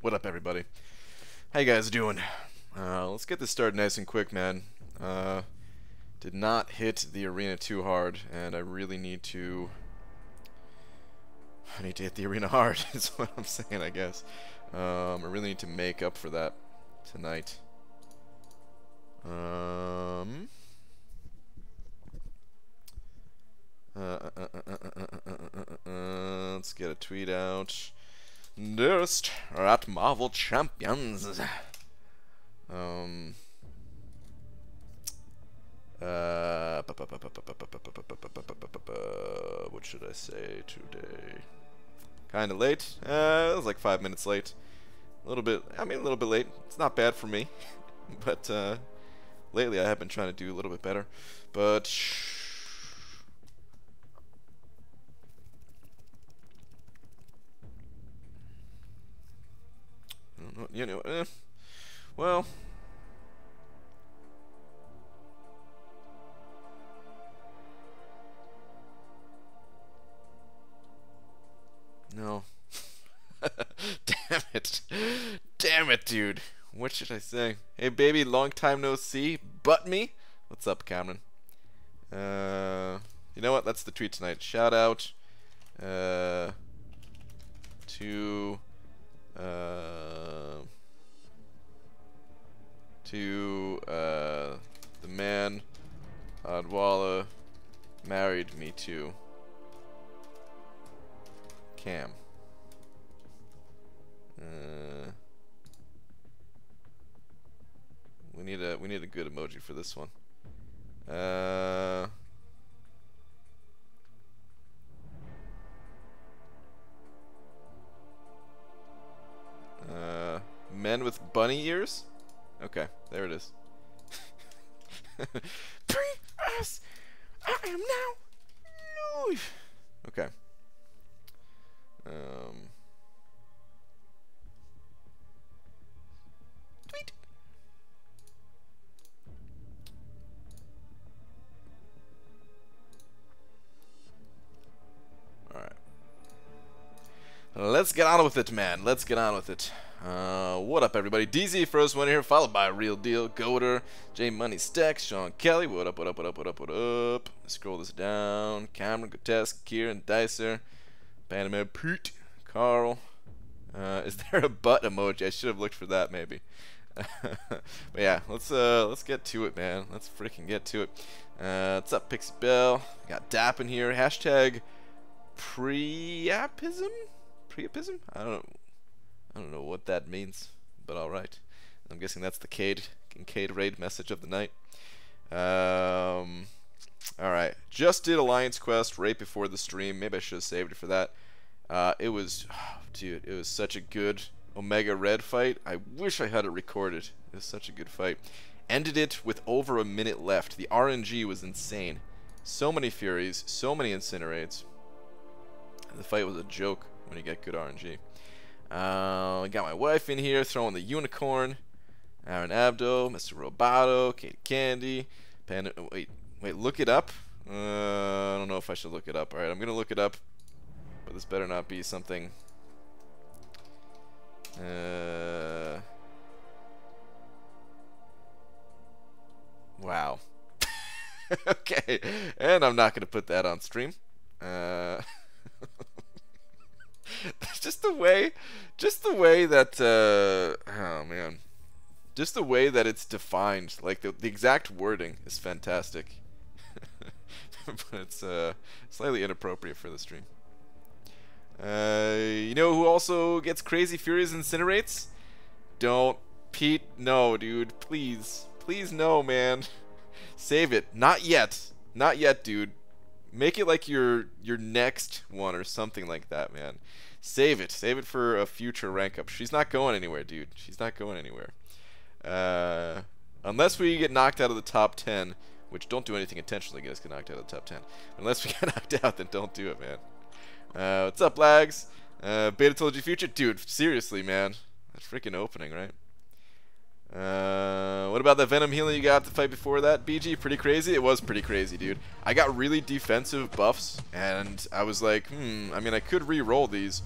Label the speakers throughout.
Speaker 1: What up, everybody? How you guys doing? Let's get this started nice and quick, man. Did not hit the arena too hard, and I really need to... I need to hit the arena hard, is what I'm saying, I guess. I really need to make up for that tonight. Let's get a tweet out. Nearest are at Marvel Champions. What should I say today? Kinda late. It was like 5 minutes late. A little bit. I mean, a little bit late. It's not bad for me, but lately I have been trying to do a little bit better. But you know, well, no. Damn it, dude. What should I say? Hey, baby, long time no see. Butt me. What's up, Cameron? You know what? That's the tweet tonight. Shout out to the man Adwala married me to, Cam. We need a good emoji for this one. Men with bunny ears? Okay, there it is. Pre-us! I am now live! Okay. Tweet. Alright. Let's get on with it, man. Let's get on with it. What up, everybody? DZ first one here, followed by Real Deal, Goater, J Money Stacks, Sean Kelly. What up, what up, what up, what up, what up? Let's scroll this down. Cameron, Grotesque, Kieran, Dicer, Panama, Pete, Carl. Is there a butt emoji? I should have looked for that, maybe. But yeah, let's get to it, man. Let's freaking get to it. What's up, Pixie Bell? Got Dap in here. Hashtag Priapism? Priapism? I don't know what that means, but alright. I'm guessing that's the Kincaid raid message of the night. Alright. Just did Alliance Quest right before the stream. Maybe I should have saved it for that. It was, dude, it was such a good Omega Red fight. I wish I had it recorded. It was such a good fight. Ended it with over a minute left. The RNG was insane. So many Furies, so many Incinerates. The fight was a joke when you get good RNG. Got my wife in here throwing the unicorn. Aaron Abdo, Mr. Roboto, Katie Candy, Panda. Wait, look it up? I don't know if I should look it up. Alright, I'm gonna look it up. But this better not be something. Wow. Okay, and I'm not gonna put that on stream. just the way that oh man, just the way that it's defined, like the exact wording is fantastic. But it's slightly inappropriate for the stream. You know who also gets crazy Furies and Incinerates? Don't, Pete. No, dude. Please, no, man. Save it. Not yet, dude. Make it like your next one or something like that, man. Save it for a future rank up. She's not going anywhere, dude. She's not going anywhere. Unless we get knocked out of the top 10, which don't do anything intentionally get us knocked out of the top 10. Unless we get knocked out, then don't do it, man. What's up, lags? Beta told you future, dude. Seriously, man. That freaking opening, right? What about the Venom healing you got the fight before that, BG? Pretty crazy? It was pretty crazy, dude. I got really defensive buffs, and I was like, I mean, I could re-roll these,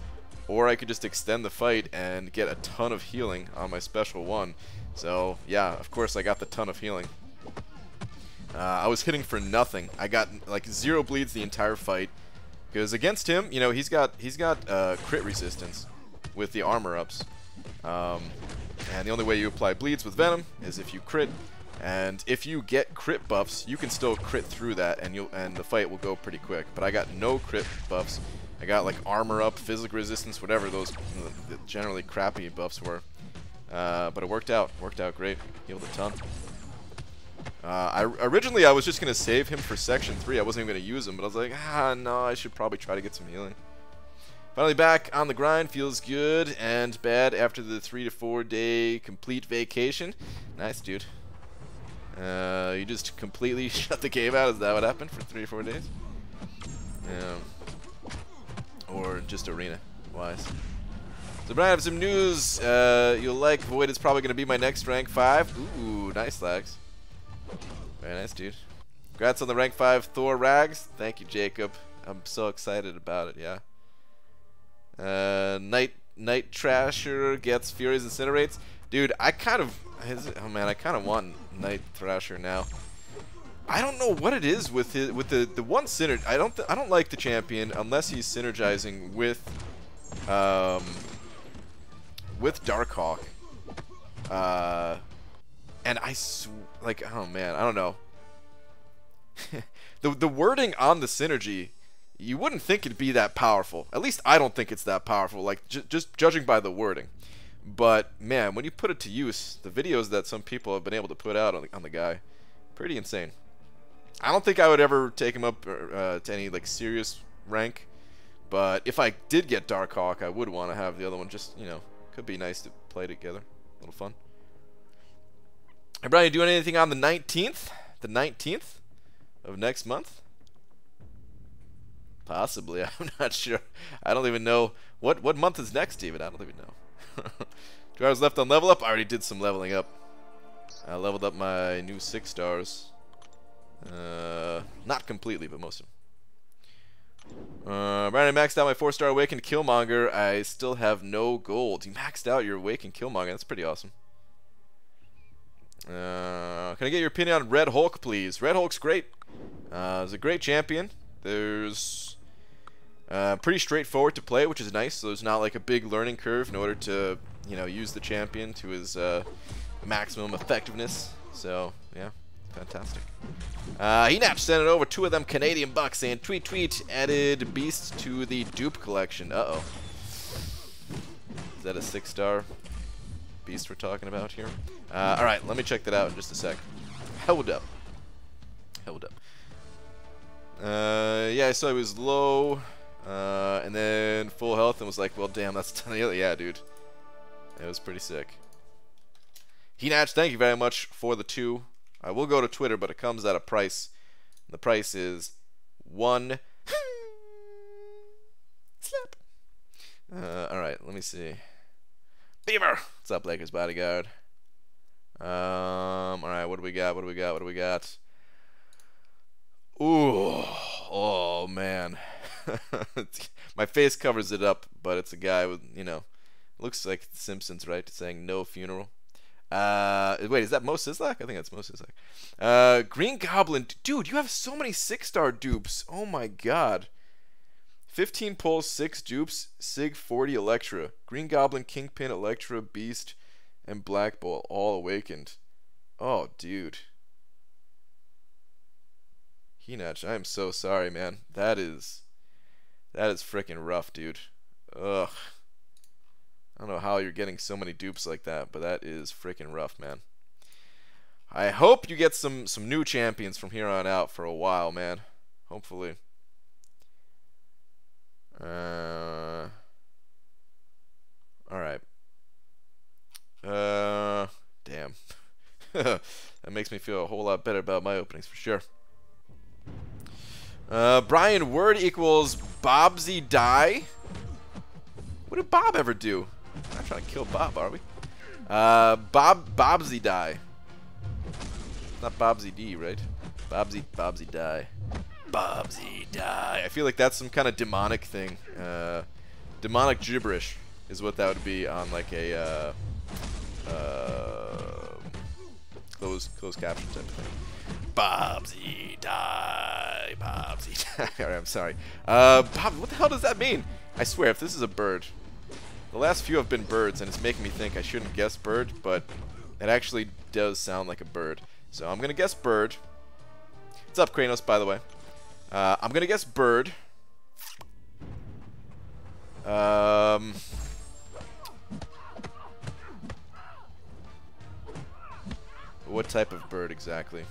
Speaker 1: or I could just extend the fight and get a ton of healing on my special one. So yeah, of course I got the ton of healing. I was hitting for nothing. I got like 0 bleeds the entire fight, because against him, you know, he's got crit resistance with the armor ups, and the only way you apply bleeds with Venom is if you crit. And if you get crit buffs, you can still crit through that, and the fight will go pretty quick. But I got no crit buffs. I got like armor up, physical resistance, whatever those generally crappy buffs were. But it worked out. Worked out great. Healed a ton. Originally I was just gonna save him for section 3. I wasn't even gonna use him, but I was like, no, I should probably try to get some healing. Finally back on the grind. Feels good and bad after the 3 to 4 day complete vacation. Nice, dude. You just completely shut the game out. Is that what happened for 3 or 4 days? Yeah. Or just arena wise. So Brian, I have some news. You'll like. Void is probably going to be my next rank 5. Ooh, nice lags. Very nice, dude. Congrats on the rank 5 Thor rags. Thank you, Jacob. I'm so excited about it. Yeah. Night Trasher gets Furies Incinerates. Dude, I kind of want Night Thrasher now. I don't know what it is with the one synergy. I don't like the champion unless he's synergizing with Darkhawk. And like, oh man, I don't know. the wording on the synergy, you wouldn't think it'd be that powerful. At least I don't think it's that powerful. Like just judging by the wording. But man, when you put it to use, the videos that some people have been able to put out on the guy, pretty insane. I don't think I would ever take him up to any like serious rank, but if I did get Darkhawk, I would want to have the other one. Just, you know, could be nice to play together, a little fun. Hey Brian, you doing anything on the 19th? The 19th of next month? Possibly. I'm not sure. I don't even know what month is next. Even I don't even know. 2 hours left on level up. I already did some leveling up. I leveled up my new 6 stars. Not completely, but most of them. Brian, I maxed out my 4-star Awakened Killmonger. I still have no gold. You maxed out your Awakened Killmonger. That's pretty awesome. Can I get your opinion on Red Hulk, please? Red Hulk's great. He's a great champion. There's pretty straightforward to play, which is nice. So there's not like a big learning curve in order to, you know, use the champion to his maximum effectiveness. So yeah, fantastic. Henach sent it over 2 of them Canadian bucks saying, tweet, added beasts to the dupe collection. Uh-oh. Is that a 6-star beast we're talking about here? Alright, let me check that out in just a sec. Hold up. Yeah, I saw he was low, and then full health, and was like, well, damn, that's 10. Yeah, dude. It was pretty sick. Henach, thank you very much for the 2. I will go to Twitter, but it comes at a price. The price is 1. Slap. Alright, let me see. Beaver! What's up, Lakers bodyguard? Alright, what do we got? Ooh, oh man. My face covers it up, but it's a guy with, you know, looks like The Simpsons, right? Saying no funeral. Wait, is that Mo Sislak? I think that's Mo Sislak. Green Goblin. Dude, you have so many 6-star dupes. Oh my god. 15 pulls, 6 dupes, Sig 40 Electra. Green Goblin, Kingpin, Electra, Beast, and Black Bolt all awakened. Oh, dude. Henach, I am so sorry, man. That is freaking rough, dude. Ugh. I don't know how you're getting so many dupes like that, but that is freaking rough, man. I hope you get some new champions from here on out for a while, man. Hopefully. Alright. Damn. That makes me feel a whole lot better about my openings for sure. Brian, word equals Bobsy die. What did Bob ever do? We're not trying to kill Bob, are we? Bobsy die. Not Bobsy D, right? Bobsy die. Bobsy die. I feel like that's some kind of demonic thing. Demonic gibberish is what that would be on like a closed caption type of thing. Bobsy die, Bobsy die. Alright, I'm sorry. Bob, what the hell does that mean? I swear, if this is a bird. The last few have been birds, and it's making me think I shouldn't guess bird, but it actually does sound like a bird. So I'm gonna guess bird. What's up, Kranos, by the way? I'm gonna guess bird. What type of bird exactly?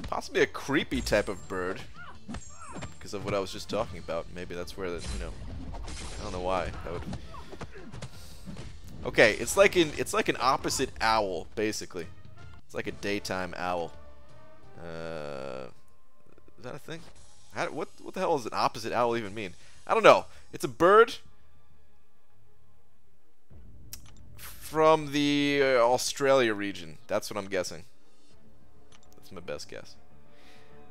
Speaker 1: Possibly a creepy type of bird, because of what I was just talking about. Maybe that's where the, you know, I don't know why that would. Okay, it's like an opposite owl, basically. It's like a daytime owl. Is that a thing? What the hell does an opposite owl even mean? I don't know. It's a bird from the Australia region. That's what I'm guessing. That's my best guess.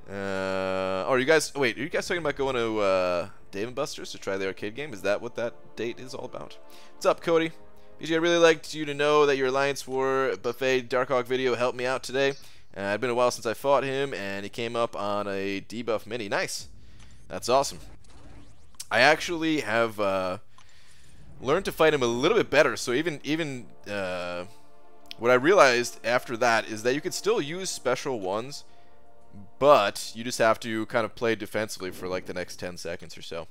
Speaker 1: Are you guys talking about going to Dave & Buster's to try the arcade game? Is that what that date is all about? What's up, Cody? BG, I really liked you to know that your Alliance War Buffet Darkhawk video helped me out today. It'd been a while since I fought him, and he came up on a debuff mini. Nice. That's awesome. I actually have learned to fight him a little bit better. So even what I realized after that is that you could still use special ones, but you just have to kind of play defensively for like the next 10 seconds or so.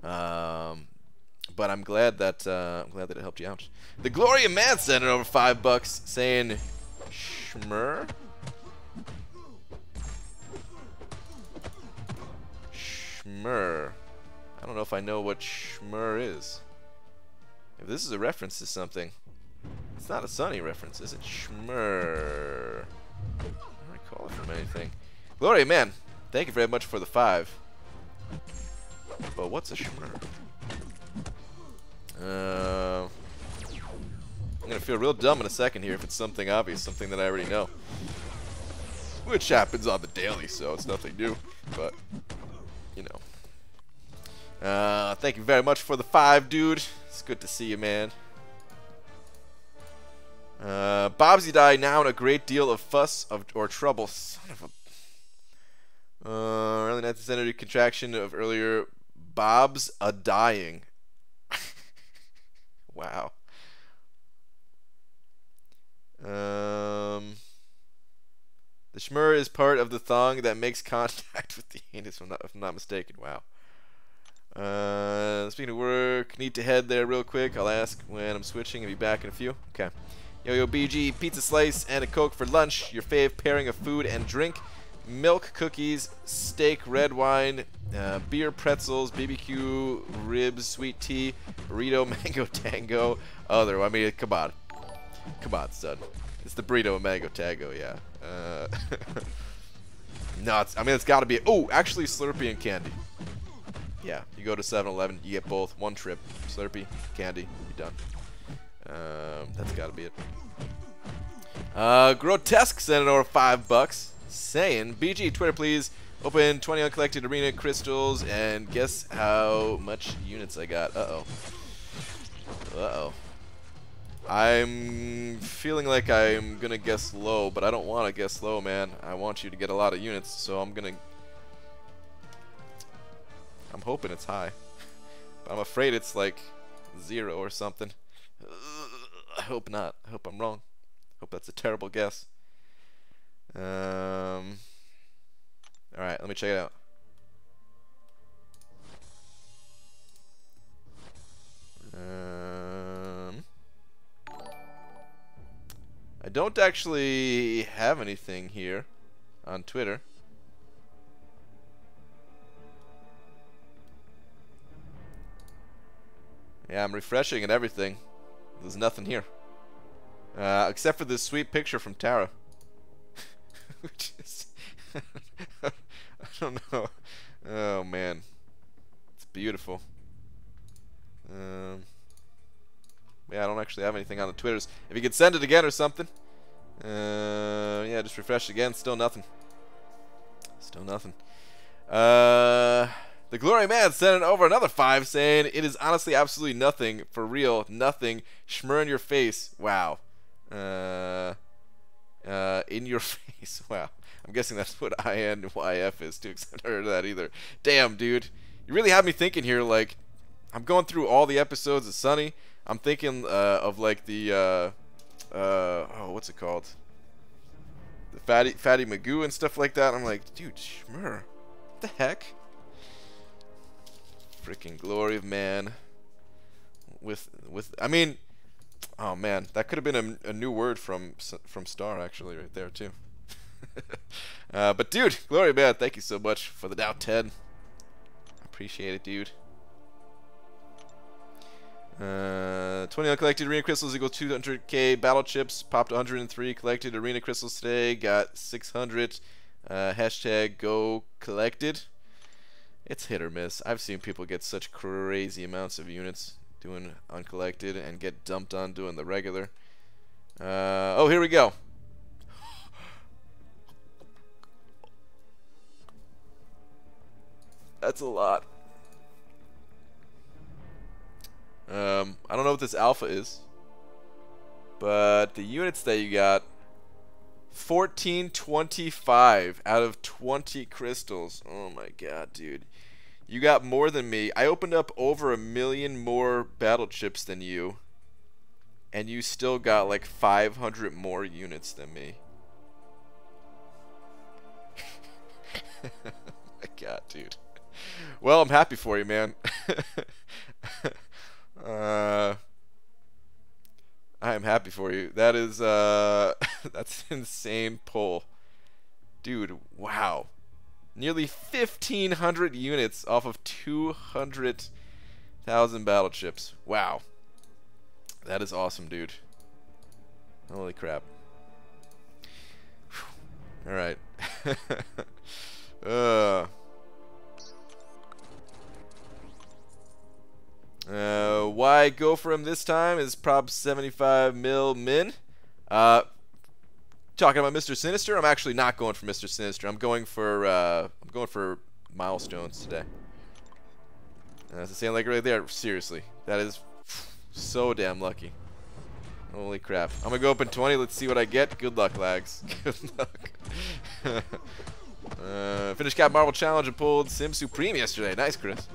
Speaker 1: But I'm glad that it helped you out. The Gloria Man sent it over $5 saying Schmur. Schmur. I don't know if I know what Schmur is. If this is a reference to something, it's not a Sunny reference, is it? Schmur. I don't recall it from anything. Gloria Man, thank you very much for the 5. But what's a Schmur? I'm gonna feel real dumb in a second here if it's something obvious, something that I already know. Which happens on the daily, so it's nothing new. But, you know. Thank you very much for the 5, dude. It's good to see you, man. Bobsy die now in a great deal of fuss or trouble. Son of a... early 19th century contraction of earlier Bob's a dying. Wow. The Schmur is part of the thong that makes contact with the anus, if I'm not mistaken. Wow. Speaking of work, need to head there real quick. I'll ask when I'm switching and be back in a few. Okay. Yo, BG, pizza slice and a Coke for lunch. Your fave pairing of food and drink. Milk, cookies, steak, red wine, beer, pretzels, BBQ, ribs, sweet tea, burrito, mango tango, other. I mean, come on. Come on, son. It's the burrito and mango tango, yeah. No, it's got to be... Oh, actually, Slurpee and candy. Yeah, you go to 7-Eleven, you get both. One trip. Slurpee, candy, you're done. That's got to be it. Grotesque sent it over $5. Saying, BG, Twitter please, open 20 uncollected arena crystals and guess how much units I got. Uh-oh. Uh-oh. I'm feeling like I'm gonna guess low, but I don't want to guess low, man. I want you to get a lot of units, so I'm hoping it's high. But I'm afraid it's like 0 or something. I hope not. I hope I'm wrong. Hope that's a terrible guess. Alright, let me check it out. I don't actually have anything here on Twitter. Yeah, I'm refreshing and everything. There's nothing here. Except for this sweet picture from Tara. Which is... I don't know. Oh, man. It's beautiful. Yeah, I don't actually have anything on the Twitters. If you could send it again or something. Yeah, just refresh again. Still nothing. Still nothing. The Glory Man sending over another 5 saying, it is honestly absolutely nothing. For real, nothing. Schmur in your face. Wow. In your face. Wow. I'm guessing that's what INYF is too, because I've never heard of that either. Damn, dude. You really have me thinking here, like, I'm going through all the episodes of Sunny. I'm thinking of, like, the, oh, what's it called? The Fatty Magoo and stuff like that. I'm like, dude, Schmur. What the heck? Freaking Glory of Man. I mean, oh man, that could have been a new word from Star actually right there too. But dude, Glory of Man, thank you so much for the down 10. Appreciate it, dude. 20 uncollected arena crystals equals 200k battle chips. Popped 103 collected arena crystals today. Got 600. Hashtag go collected. It's hit or miss. I've seen people get such crazy amounts of units doing uncollected and get dumped on doing the regular. Oh, here we go. That's a lot. I don't know what this alpha is, but the units that you got, 1425 out of 20 crystals. Oh my god, dude. You got more than me. I opened up over 1 million more battle chips than you, and you still got like 500 more units than me. Oh my god, dude. Well, I'm happy for you, man. I am happy for you. That is that's an insane pull. Dude, wow. Nearly 1,500 units off of 200,000 battle chips. Wow. That is awesome, dude. Holy crap. Alright. Why go for him this time is prob 75 mil min. Talking about Mr. Sinister, I'm actually not going for Mr. Sinister. I'm going for milestones today. As I say, like right there, seriously, that is so damn lucky. Holy crap! I'm gonna go open 20. Let's see what I get. Good luck, lags. Good luck. Finished Cap Marvel Challenge and pulled Sim Supreme yesterday. Nice, Chris.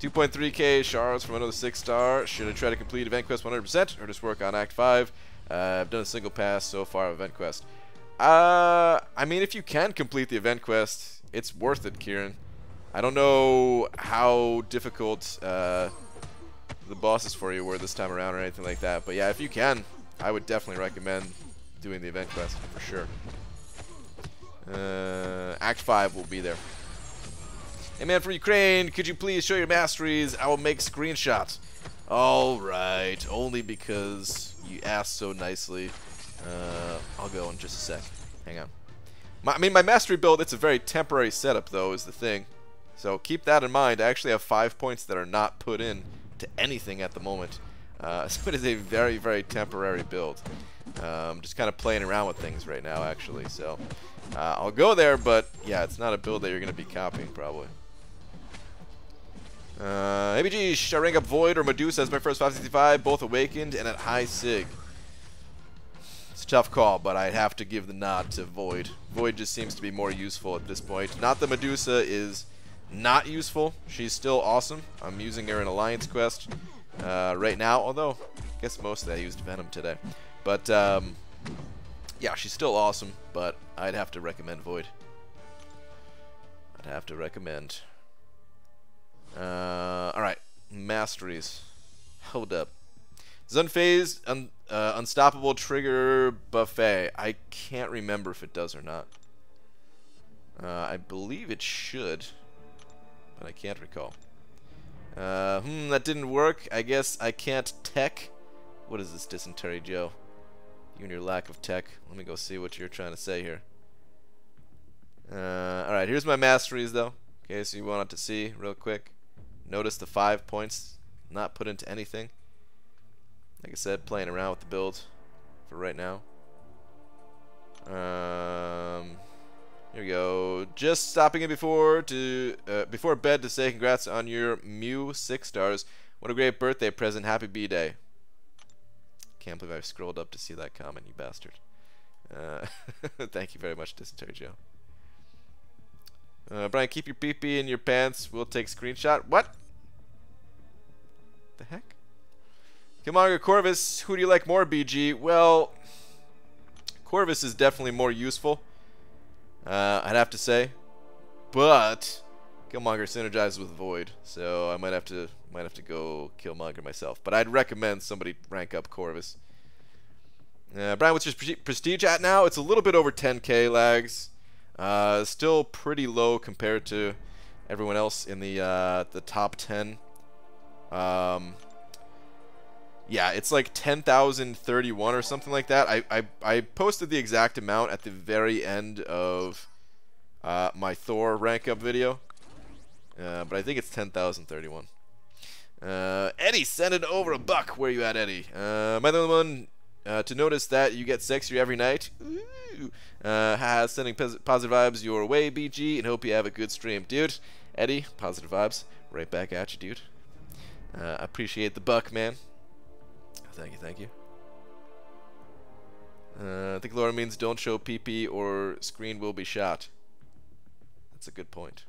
Speaker 1: 2.3k shards from another 6-star. Should I try to complete Event Quest 100% or just work on Act 5? I've done a single pass so far of Event Quest. I mean, if you can complete the Event Quest, it's worth it, Kieran. I don't know how difficult the bosses for you were this time around or anything like that, but yeah, if you can, I would definitely recommend doing the Event Quest for sure. Act 5 will be there. Hey man, for Ukraine, could you please show your masteries? I will make screenshots. Alright, only because you asked so nicely. I'll go in just a sec. Hang on. I mean, my mastery build, it's a very temporary setup, though, is the thing. So keep that in mind. I actually have 5 points that are not put in to anything at the moment. So it is a very, very temporary build. Just kind of playing around with things right now, actually. So I'll go there, but yeah, it's not a build that you're going to be copying, probably. ABG, should I rank up Void or Medusa as my first 565? Both awakened and at high sig. It's a tough call, but I'd have to give the nod to Void. Void just seems to be more useful at this point. Not that Medusa is not useful. She's still awesome. I'm using her in Alliance Quest right now, although I guess mostly I used Venom today. But yeah, she's still awesome, but I'd have to recommend Void. I'd have to recommend. Alright, masteries. Hold up. Is unfazed, unstoppable trigger buffet. I can't remember if it does or not. I believe it should, but I can't recall. That didn't work. I guess I can't tech. What is this, Dysentery Joe? You and your lack of tech. Let me go see what you're trying to say here. Alright, here's my masteries though. In case you wanted to see real quick. Notice the 5 points not put into anything. Like I said, playing around with the build for right now. Here we go. Just stopping in before bed to say congrats on your Mew 6 stars. What a great birthday present. Happy B-Day. Can't believe I scrolled up to see that comment, you bastard. Thank you very much, Dysentery Joe. Brian, keep your pee-pee in your pants. We'll take screenshot. What? The heck? Killmonger Corvus, who do you like more, BG? Well, Corvus is definitely more useful, I'd have to say. But Killmonger synergizes with Void, so I might have to go Killmonger myself. But I'd recommend somebody rank up Corvus. Brian, what's your prestige at now? It's a little bit over 10k, lags. Still pretty low compared to everyone else in the top 10. Yeah, it's like 10,031 or something like that. I posted the exact amount at the very end of my Thor rank up video, but I think it's 10,031. Eddie, send it over $1. Where you at, Eddie? My other one. To notice that you get sexier every night. Ooh. Sending positive vibes your way, BG, and hope you have a good stream. Dude, Eddie, positive vibes. Right back at you, dude. Appreciate the $1, man. Thank you, thank you. I think Laura means don't show PP or screen will be shot. That's a good point.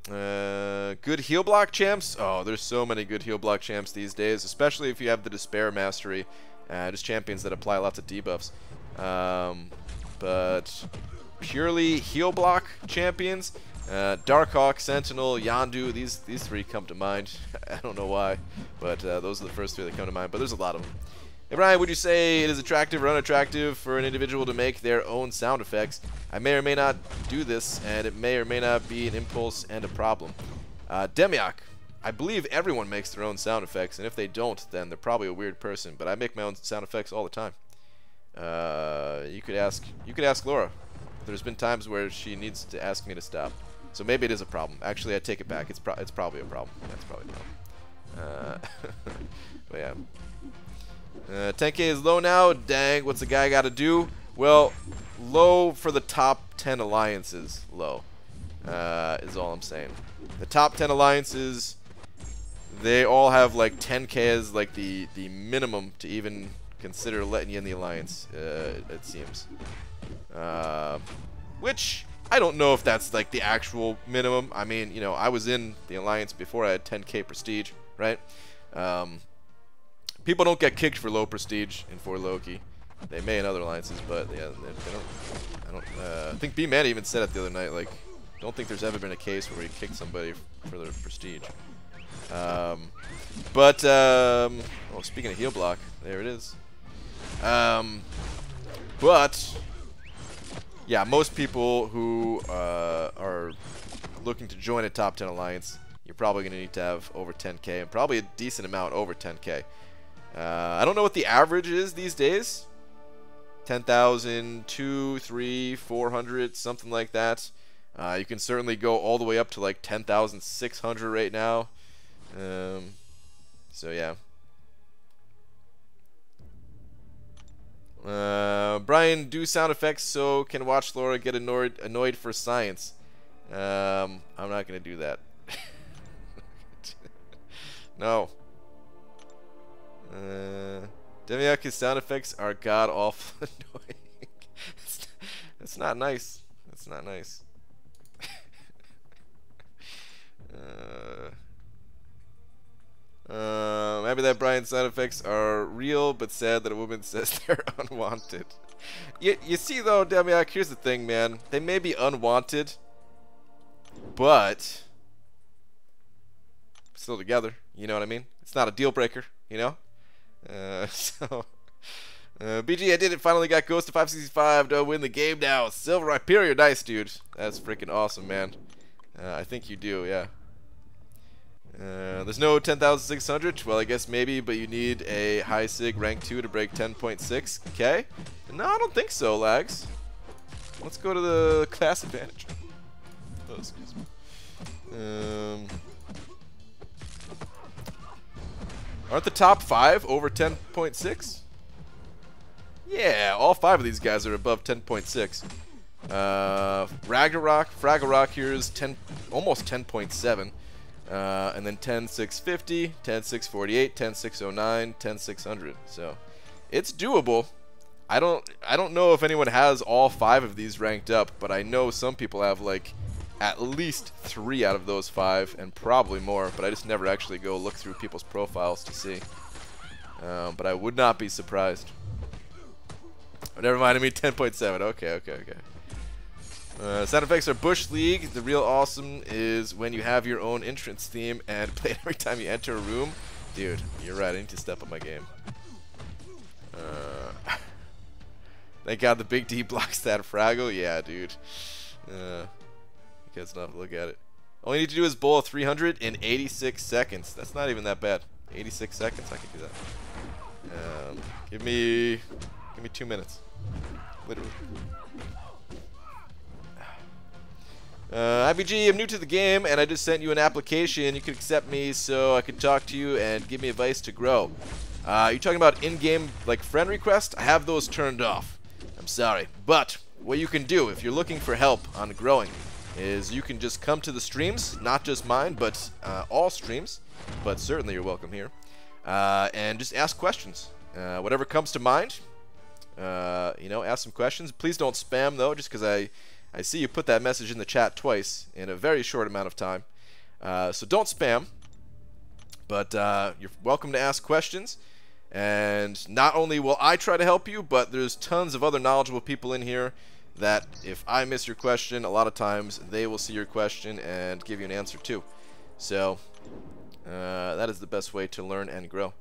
Speaker 1: Good heal block champs. Oh, there's so many good heal block champs these days, especially if you have the Despair Mastery. Just champions that apply lots of debuffs. But purely heal block champions, Darkhawk, Sentinel, Yondu, these three come to mind. I don't know why, but those are the first three that come to mind, but there's a lot of them. Hey Brian, would you say it is attractive or unattractive for an individual to make their own sound effects? I may or may not do this, and it may or may not be an impulse and a problem. Demiak, I believe everyone makes their own sound effects, and if they don't, then they're probably a weird person. But I make my own sound effects all the time. You could ask Laura. There's been times where she needs to ask me to stop, so maybe it is a problem. Actually, I take it back. It's probably a problem. That's probably a problem. But yeah. 10k is low now. Dang, what's the guy got to do? Well, low for the top 10 alliances. Low is all I'm saying. The top 10 alliances, they all have like 10k as like the minimum to even consider letting you in the alliance. It seems. Which I don't know if that's like the actual minimum. I mean, you know, I was in the alliance before I had 10k prestige, right? People don't get kicked for low prestige in 4 Loki. They may in other alliances, but yeah, they don't. I think B-Man even said it the other night. Like, don't think there's ever been a case where he kicked somebody for their prestige. Oh, speaking of heal block, there it is. But yeah, most people who are looking to join a top 10 alliance, you're probably going to need to have over 10k, and probably a decent amount over 10k. I don't know what the average is these days. 10,000, 2, 3, 400, something like that. You can certainly go all the way up to like 10,600 right now. So yeah. Brian, do sound effects so can watch Laura get annoyed for science. I'm not gonna do that. No. Demiak's sound effects are god awful annoying. It's not nice. It's not nice. Maybe that Brian's sound effects are real, but sad that a woman says they're unwanted. You see though, Demiak, here's the thing, man. They may be unwanted, but still together. You know what I mean? It's not a deal breaker, you know? BG, I did it. Finally got Ghost to 565 to win the game now. Silver Hyperior, nice, dude. That's freaking awesome, man. I think you do, yeah. There's no 10,600. Well, I guess maybe, but you need a high sig rank 2 to break 10.6. Okay. No, I don't think so, lags. Let's go to the class advantage. Oh, excuse me. Aren't the top 5 over 10.6? Yeah, all 5 of these guys are above 10.6. Fraggle here is almost 10.7. And then 10.650, 10.648, 10.609, 10.600. So it's doable. I don't know if anyone has all 5 of these ranked up, but I know some people have like at least 3 out of those 5 and probably more, but I just never actually go look through people's profiles to see. But I would not be surprised. Oh, never mind, I mean 10.7. Okay. Sound effects are Bush League. The real awesome is when you have your own entrance theme and play it every time you enter a room. Dude, you're right. I need to step up my game. Thank God the Big D blocks that Fraggle. Yeah, dude. You guys don't have to look at it. All you need to do is bowl 300 in 86 seconds. That's not even that bad. 86 seconds, I can do that. Give me 2 minutes. Literally. IBG, I'm new to the game, and I just sent you an application. You could accept me so I could talk to you and give me advice to grow. You talking about in-game, like, friend request? I have those turned off. I'm sorry. But what you can do if you're looking for help on growing is you can just come to the streams, not just mine, but all streams, but certainly you're welcome here, and just ask questions. Whatever comes to mind, you know, ask some questions. Please don't spam, though, just because I see you put that message in the chat twice in a very short amount of time. So don't spam, but you're welcome to ask questions. And not only will I try to help you, but there's tons of other knowledgeable people in here that if I miss your question, a lot of times they will see your question and give you an answer too. So that is the best way to learn and grow.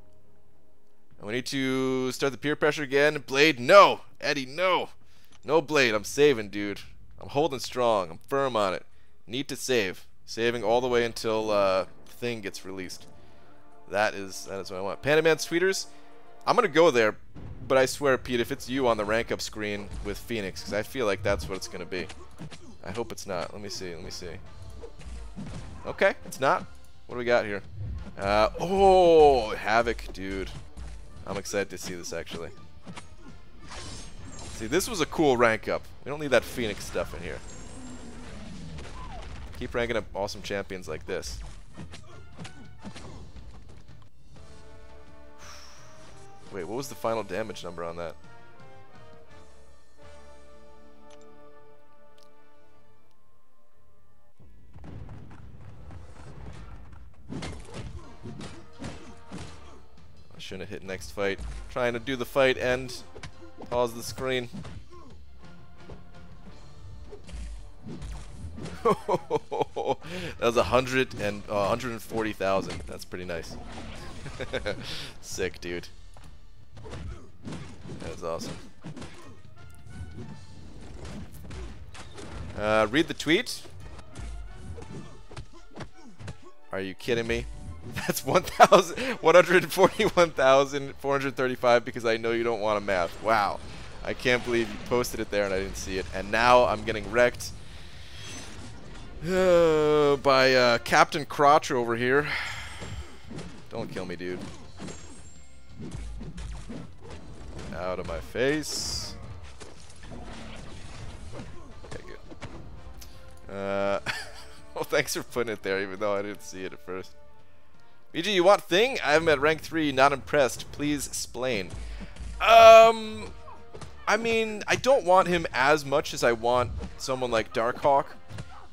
Speaker 1: And we need to start the peer pressure again. Blade, no! Eddie, no! No Blade, I'm saving, dude. I'm holding strong. I'm firm on it. Need to save. Saving all the way until thing gets released. That is what I want. Panda Man's tweeters. I'm gonna go there, but I swear, Pete, if it's you on the rank up screen with Phoenix, because I feel like that's what it's gonna be. I hope it's not. Let me see. Okay, it's not. What do we got here? Oh, Havoc, dude. I'm excited to see this actually. See, this was a cool rank up. We don't need that Phoenix stuff in here. Keep ranking up awesome champions like this. Wait, what was the final damage number on that? I shouldn't have hit next fight. Trying to do the fight and pause the screen. That was 140,000. That's pretty nice. Sick, dude. That's awesome. Read the tweet. Are you kidding me? That's 141,435 because I know you don't want to math. Wow. I can't believe you posted it there and I didn't see it. And now I'm getting wrecked by Captain Crotch over here. Don't kill me, dude. Out of my face. Okay, good. Well, thanks for putting it there, even though I didn't see it at first. BG, you want Thing? I'm at rank 3, not impressed. Please explain. I mean, I don't want him as much as I want someone like Darkhawk,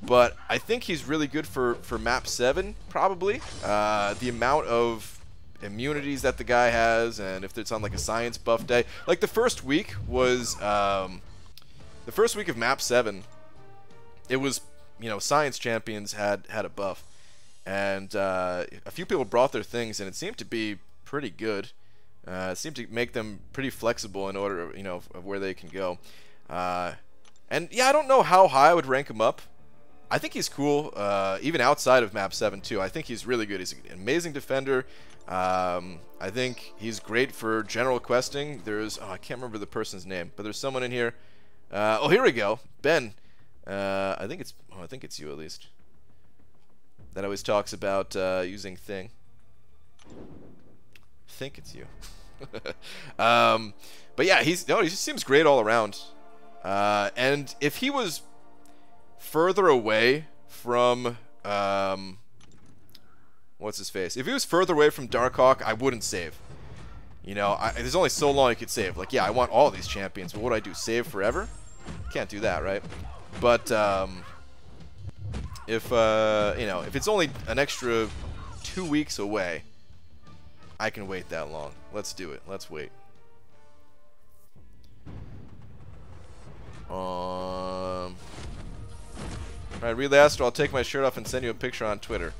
Speaker 1: but I think he's really good for map 7, probably. The amount of immunities that the guy has, and if it's on like a science buff day. Like the first week was, the first week of map 7, it was, you know, science champions had a buff. And a few people brought their things, and it seemed to be pretty good. It seemed to make them pretty flexible in order, you know, of where they can go. And yeah, I don't know how high I would rank him up. I think he's cool, even outside of map 7 too. I think he's really good. He's an amazing defender. I think he's great for general questing. There's, oh, I can't remember the person's name, but there's someone in here. Oh, here we go, Ben. I think it's you at least. That always talks about using Thing. I think it's you. But yeah, he just seems great all around. And if he was further away from what's his face? If he was further away from Darkhawk, I wouldn't save. You know, there's only so long you could save. Like, yeah, I want all these champions, but what do I do? Save forever? Can't do that, right? But if you know, if it's only an extra 2 weeks away, I can wait that long. Let's do it. Let's wait. Alright, read the Astro. I'll take my shirt off and send you a picture on Twitter.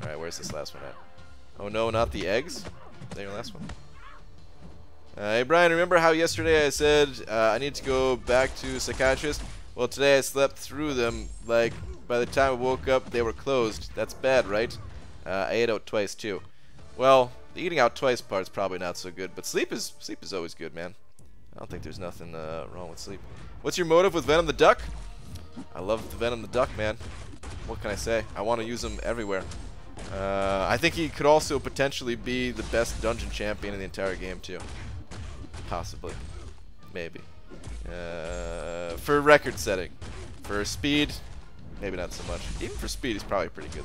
Speaker 1: Alright, where's this last one at? Oh no, not the eggs? Is that your last one? Hey Brian, remember how yesterday I said I need to go back to psychiatrist? Well, today I slept through them. Like, by the time I woke up, they were closed. That's bad, right? I ate out twice too. Well, the eating out twice part's probably not so good, but sleep is always good, man. I don't think there's nothing wrong with sleep. What's your motive with Venom the Duck? I love the Venom the Duck, man. What can I say? I want to use him everywhere. I think he could also potentially be the best dungeon champion in the entire game too. Possibly. Maybe. For record setting. For speed, maybe not so much. Even for speed, he's probably pretty good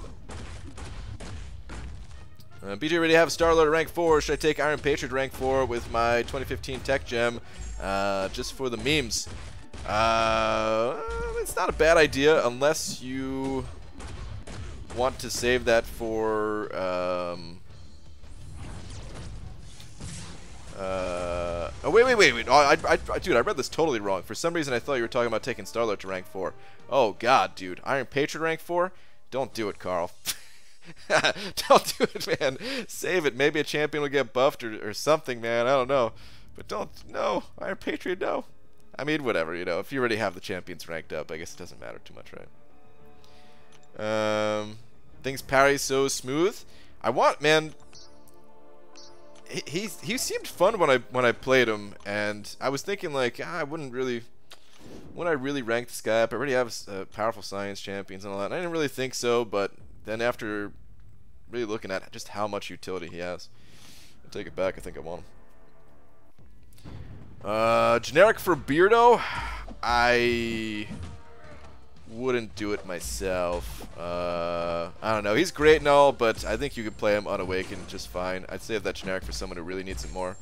Speaker 1: though. BJ already have Star-Lord at rank 4. Should I take Iron Patriot rank 4 with my 2015 tech gem just for the memes? It's not a bad idea unless you want to save that for oh wait. Oh, dude, I read this totally wrong. For some reason I thought you were talking about taking Star-Lord to rank 4. Oh god, dude. Iron Patriot rank 4? Don't do it, Carl. Don't do it, man. Save it. Maybe a champion will get buffed or something, man. I don't know. But don't. No. Iron Patriot, no. I mean, whatever, you know. If you already have the champions ranked up, I guess it doesn't matter too much, right? Things parry so smooth. I want, man. He seemed fun when I played him, and I was thinking like I wouldn't really. When I really rank this guy up, I already have powerful science champions and all that. I didn't really think so, but then after really looking at just how much utility he has, I take it back. I think I want him. Generic for Beardo, I wouldn't do it myself. I don't know. He's great and all, but I think you could play him unawakened just fine. I'd save that generic for someone who really needs it more.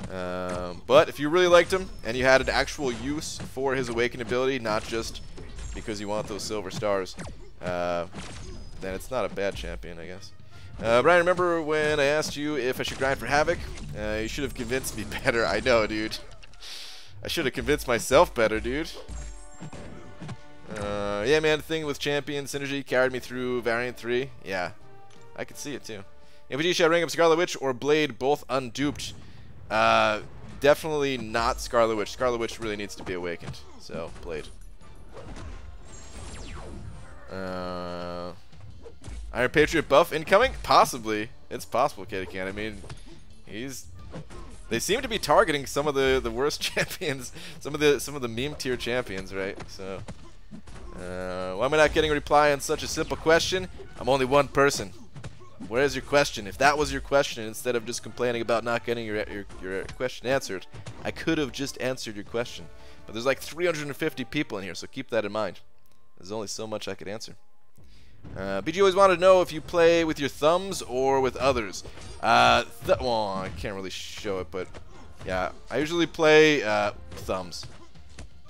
Speaker 1: But if you really liked him and you had an actual use for his awakened ability, not just because you want those silver stars, then it's not a bad champion, I guess. Brian, remember when I asked you if I should grind for Havoc? You should have convinced me better. I know, dude. I should have convinced myself better, dude. Yeah, man, the thing with Champion Synergy carried me through Variant 3. Yeah, I could see it, too. MVG, should I ring up Scarlet Witch or Blade, both unduped? Definitely not Scarlet Witch. Scarlet Witch really needs to be awakened, so Blade. Iron Patriot buff incoming? Possibly. It's possible, Katie Can. I mean, they seem to be targeting some of the worst champions, some of the meme tier champions, right? So, why am I not getting a reply on such a simple question? I'm only one person. Where's your question? If that was your question, instead of just complaining about not getting your question answered, I could have just answered your question. But there's like 350 people in here, so keep that in mind. There's only so much I could answer. BG always wanted to know if you play with your thumbs or with others. Well, I can't really show it, but yeah, I usually play thumbs.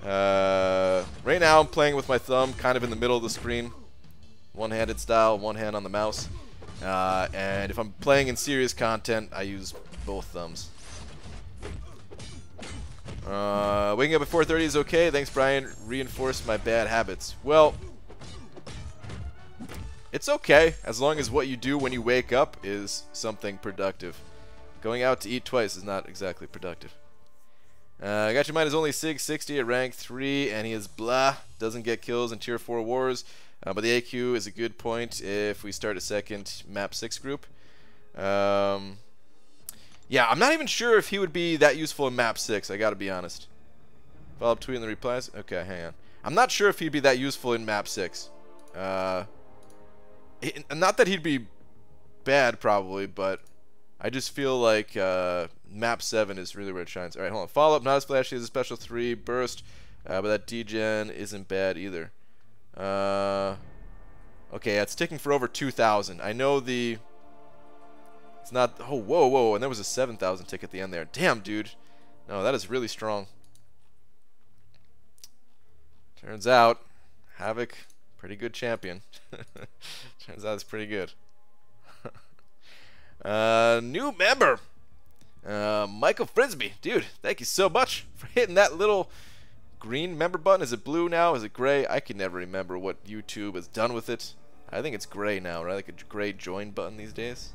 Speaker 1: Right now I'm playing with my thumb kind of in the middle of the screen. One-handed style, one hand on the mouse. And if I'm playing in serious content, I use both thumbs. Waking up at 4:30 is okay. Thanks, Brian. Reinforced my bad habits. Well, it's okay as long as what you do when you wake up is something productive. Going out to eat twice is not exactly productive. I got your mind is only 660 at rank 3, and he is blah. Doesn't get kills in tier 4 wars. But the AQ is a good point if we start a second map 6 group. Yeah, I'm not even sure if he would be that useful in map 6, I gotta be honest. Follow up tweet in the replies? Okay, hang on. I'm not sure if he'd be that useful in map 6. Not that he'd be bad, probably, but I just feel like map 7 is really where it shines. All right, hold on. Follow up, not as flashy as a special 3 burst, but that degen isn't bad either. Okay, it's ticking for over 2,000. I know the... It's not... Oh, whoa, whoa, and there was a 7,000 tick at the end there. Damn, dude. No, that is really strong. Turns out, Havoc, pretty good champion. Turns out it's pretty good. New member, Michael Frisbee. Dude, thank you so much for hitting that little green member button. Is it blue now? Is it gray? I can never remember what YouTube has done with it. I think it's gray now, right? Like a gray join button these days.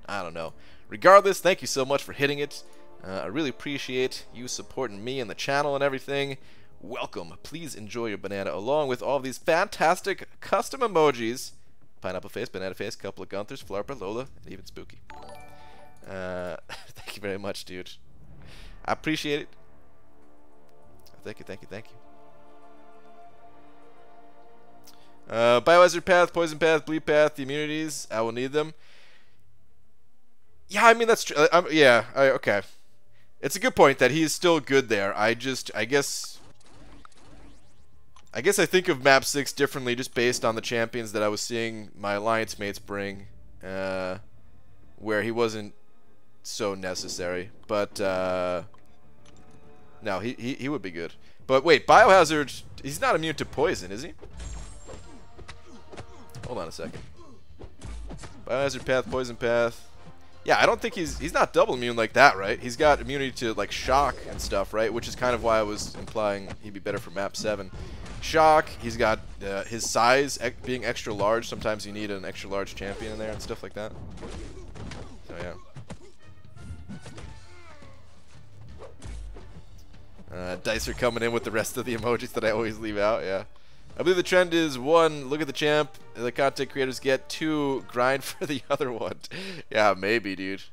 Speaker 1: I don't know. Regardless, thank you so much for hitting it. I really appreciate you supporting me and the channel and everything. Welcome. Please enjoy your banana along with all of these fantastic custom emojis. Pineapple face, banana face, couple of Gunthers, Flarpa, Lola, and even Spooky. Thank you very much, dude. I appreciate it. Thank you, thank you, thank you. Biohazard path, poison path, bleed path, the immunities. I will need them. Yeah, I mean, that's true. Yeah, okay. It's a good point that he's still good there. I guess I think of map 6 differently just based on the champions that I was seeing my alliance mates bring, where he wasn't so necessary. But no, he would be good. But wait, Biohazard, he's not immune to poison, is he? Hold on a second. Biohazard path, poison path. Yeah, I don't think he's not double immune like that, right? He's got immunity to like shock and stuff, right? Which is kind of why I was implying he'd be better for map 7. Shock, he's got his size being extra large. Sometimes you need an extra large champion in there and stuff like that. So yeah. Dice are coming in with the rest of the emojis that I always leave out, yeah. I believe the trend is 1, look at the champ, the content creators get, 2, grind for the other one. Yeah, maybe, dude.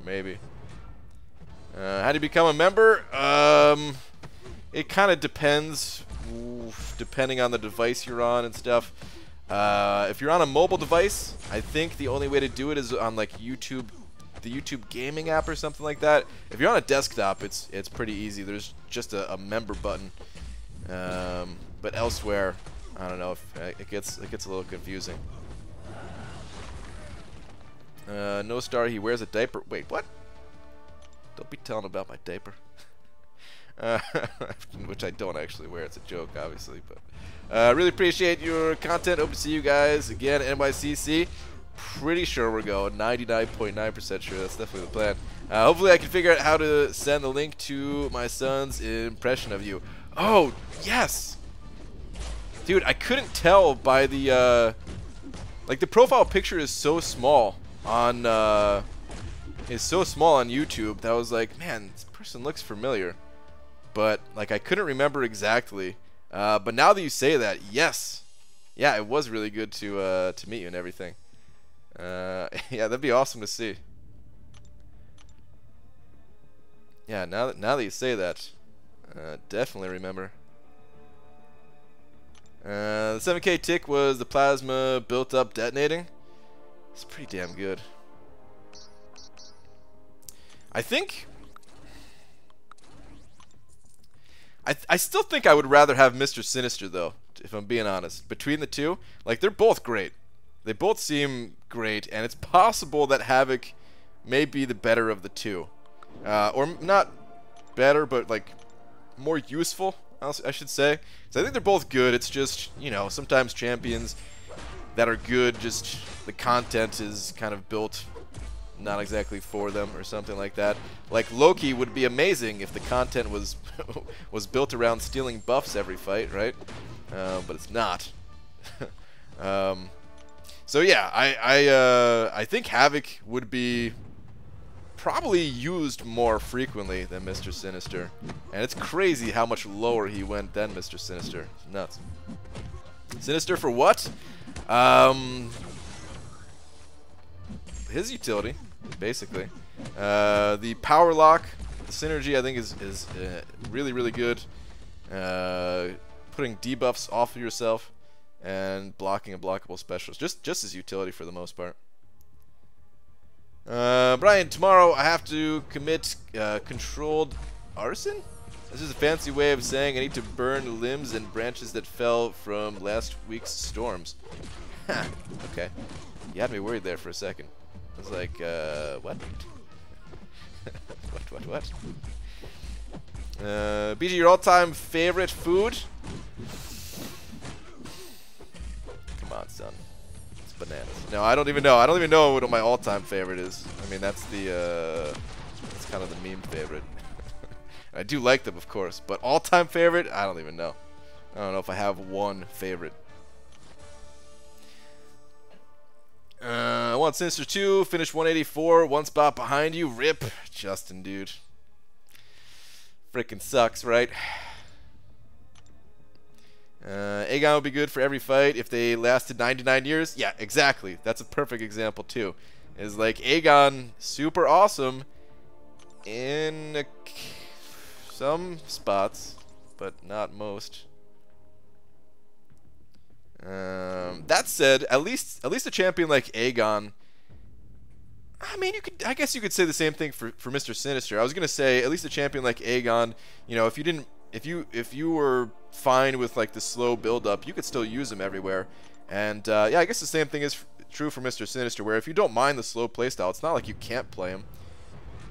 Speaker 1: Maybe. How do you become a member? It kind of depends, depending on the device you're on and stuff. If you're on a mobile device, I think the only way to do it is on like YouTube, the YouTube gaming app or something like that. If you're on a desktop, it's pretty easy. There's just a member button. But elsewhere, I don't know, if it gets a little confusing. No star, he wears a diaper. Wait, what? Don't be telling about my diaper. Which I don't actually wear. It's a joke, obviously. But really appreciate your content. Hope to see you guys again at NYCC. Pretty sure we're going. 99.9% sure. That's definitely the plan. Hopefully I can figure out how to send the link to my son's impression of you. Oh, yes! Dude, I couldn't tell by the, like, the profile picture is so small on, YouTube that I was like, man, this person looks familiar. But, like, I couldn't remember exactly. But now that you say that, yes! Yeah, it was really good to meet you and everything. Yeah, that'd be awesome to see. Yeah, now that you say that, definitely remember. The 7K tick was the plasma built up detonating. It's pretty damn good. I think I still think I would rather have Mr. Sinister though, if I'm being honest. Between the two, like, they're both great. They both seem great, and it's possible that Havoc may be the better of the two. Or not better, but like more useful, I should say. So I think they're both good. It's just, you know, sometimes champions that are good, just the content is kind of built not exactly for them or something like that. Like Loki would be amazing if the content was was built around stealing buffs every fight, right? But it's not. So yeah, I think Havoc would be probably used more frequently than Mr. Sinister. And it's crazy how much lower he went than Mr. Sinister. It's nuts. Sinister for what? His utility, basically. The power lock, the synergy, I think is really, really good. Putting debuffs off of yourself and blocking a blockable specialist. Just his utility for the most part. Brian, tomorrow I have to commit controlled arson? This is a fancy way of saying I need to burn limbs and branches that fell from last week's storms. Huh, okay. You had me worried there for a second. I was like, what? what? BG, your all-time favorite food? Come on, son. It's bananas. No, I don't even know. I don't even know what my all-time favorite is. I mean, that's the, that's kind of the meme favorite. I do like them, of course, but all-time favorite? I don't even know. I don't know if I have one favorite. I want Sinister 2, finish 184, one spot behind you. Rip, Justin, dude. Frickin' sucks, right? Aegon would be good for every fight if they lasted 99 years. Yeah, exactly. That's a perfect example, too. Is like Aegon, super awesome in some spots, but not most. That said, at least a champion like Aegon. I mean, I guess you could say the same thing for Mr. Sinister. I was gonna say at least a champion like Aegon. You know, if you were fine with like the slow build up, you could still use him everywhere. And yeah, I guess the same thing is true for Mr. Sinister, where if you don't mind the slow playstyle, it's not like you can't play him.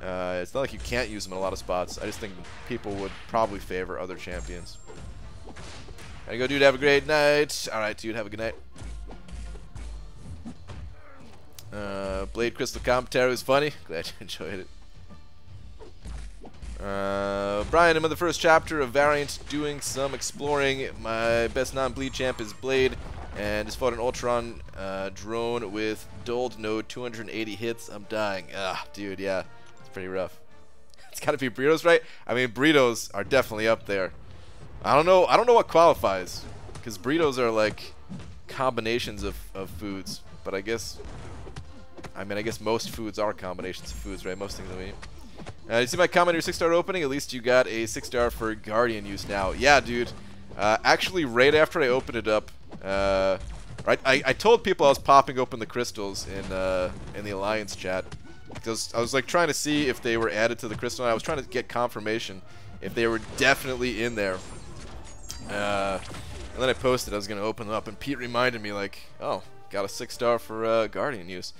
Speaker 1: It's not like you can't use him in a lot of spots. I just think people would probably favor other champions. Gotta go, dude. Have a great night. All right, dude. Have a good night. Blade Crystal commentary was funny. Glad you enjoyed it. Brian, I'm in the first chapter of Variant doing some exploring. My best non-bleed champ is Blade, and just fought an Ultron drone with dulled node, 280 hits. I'm dying. Ah, dude, yeah. It's pretty rough. It's gotta be burritos, right? I mean, burritos are definitely up there. I don't know what qualifies, because burritos are like combinations of foods, but I guess most foods are combinations of foods, right? Most things that we eat. You see my comment, your 6-star opening? At least you got a 6-star for Guardian use now. Yeah, dude. Actually, right after I opened it up, right, I told people I was popping open the crystals in the Alliance chat, because I was like trying to see if they were added to the crystal. And I was trying to get confirmation if they were definitely in there. And then I posted I was going to open them up, and Pete reminded me, like, oh, got a 6-star for Guardian use.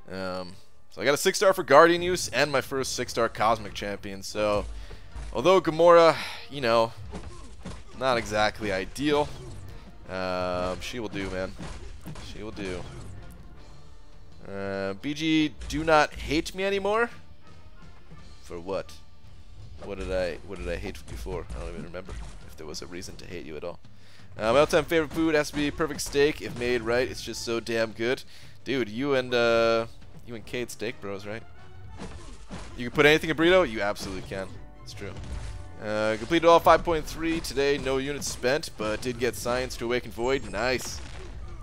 Speaker 1: So I got a 6-star for Guardian use and my first 6-star Cosmic Champion. So, although Gamora, you know, not exactly ideal, she will do, man. She will do. BG, do not hate me anymore? For what? What did I hate before? I don't even remember if there was a reason to hate you at all. My all-time favorite food has to be perfect steak. If made right, it's just so damn good. Dude, you and Kate Steak Bros, right? You can put anything in burrito? You absolutely can. It's true. Completed all 5.3 today. No units spent, but did get Science to Awaken Void. Nice.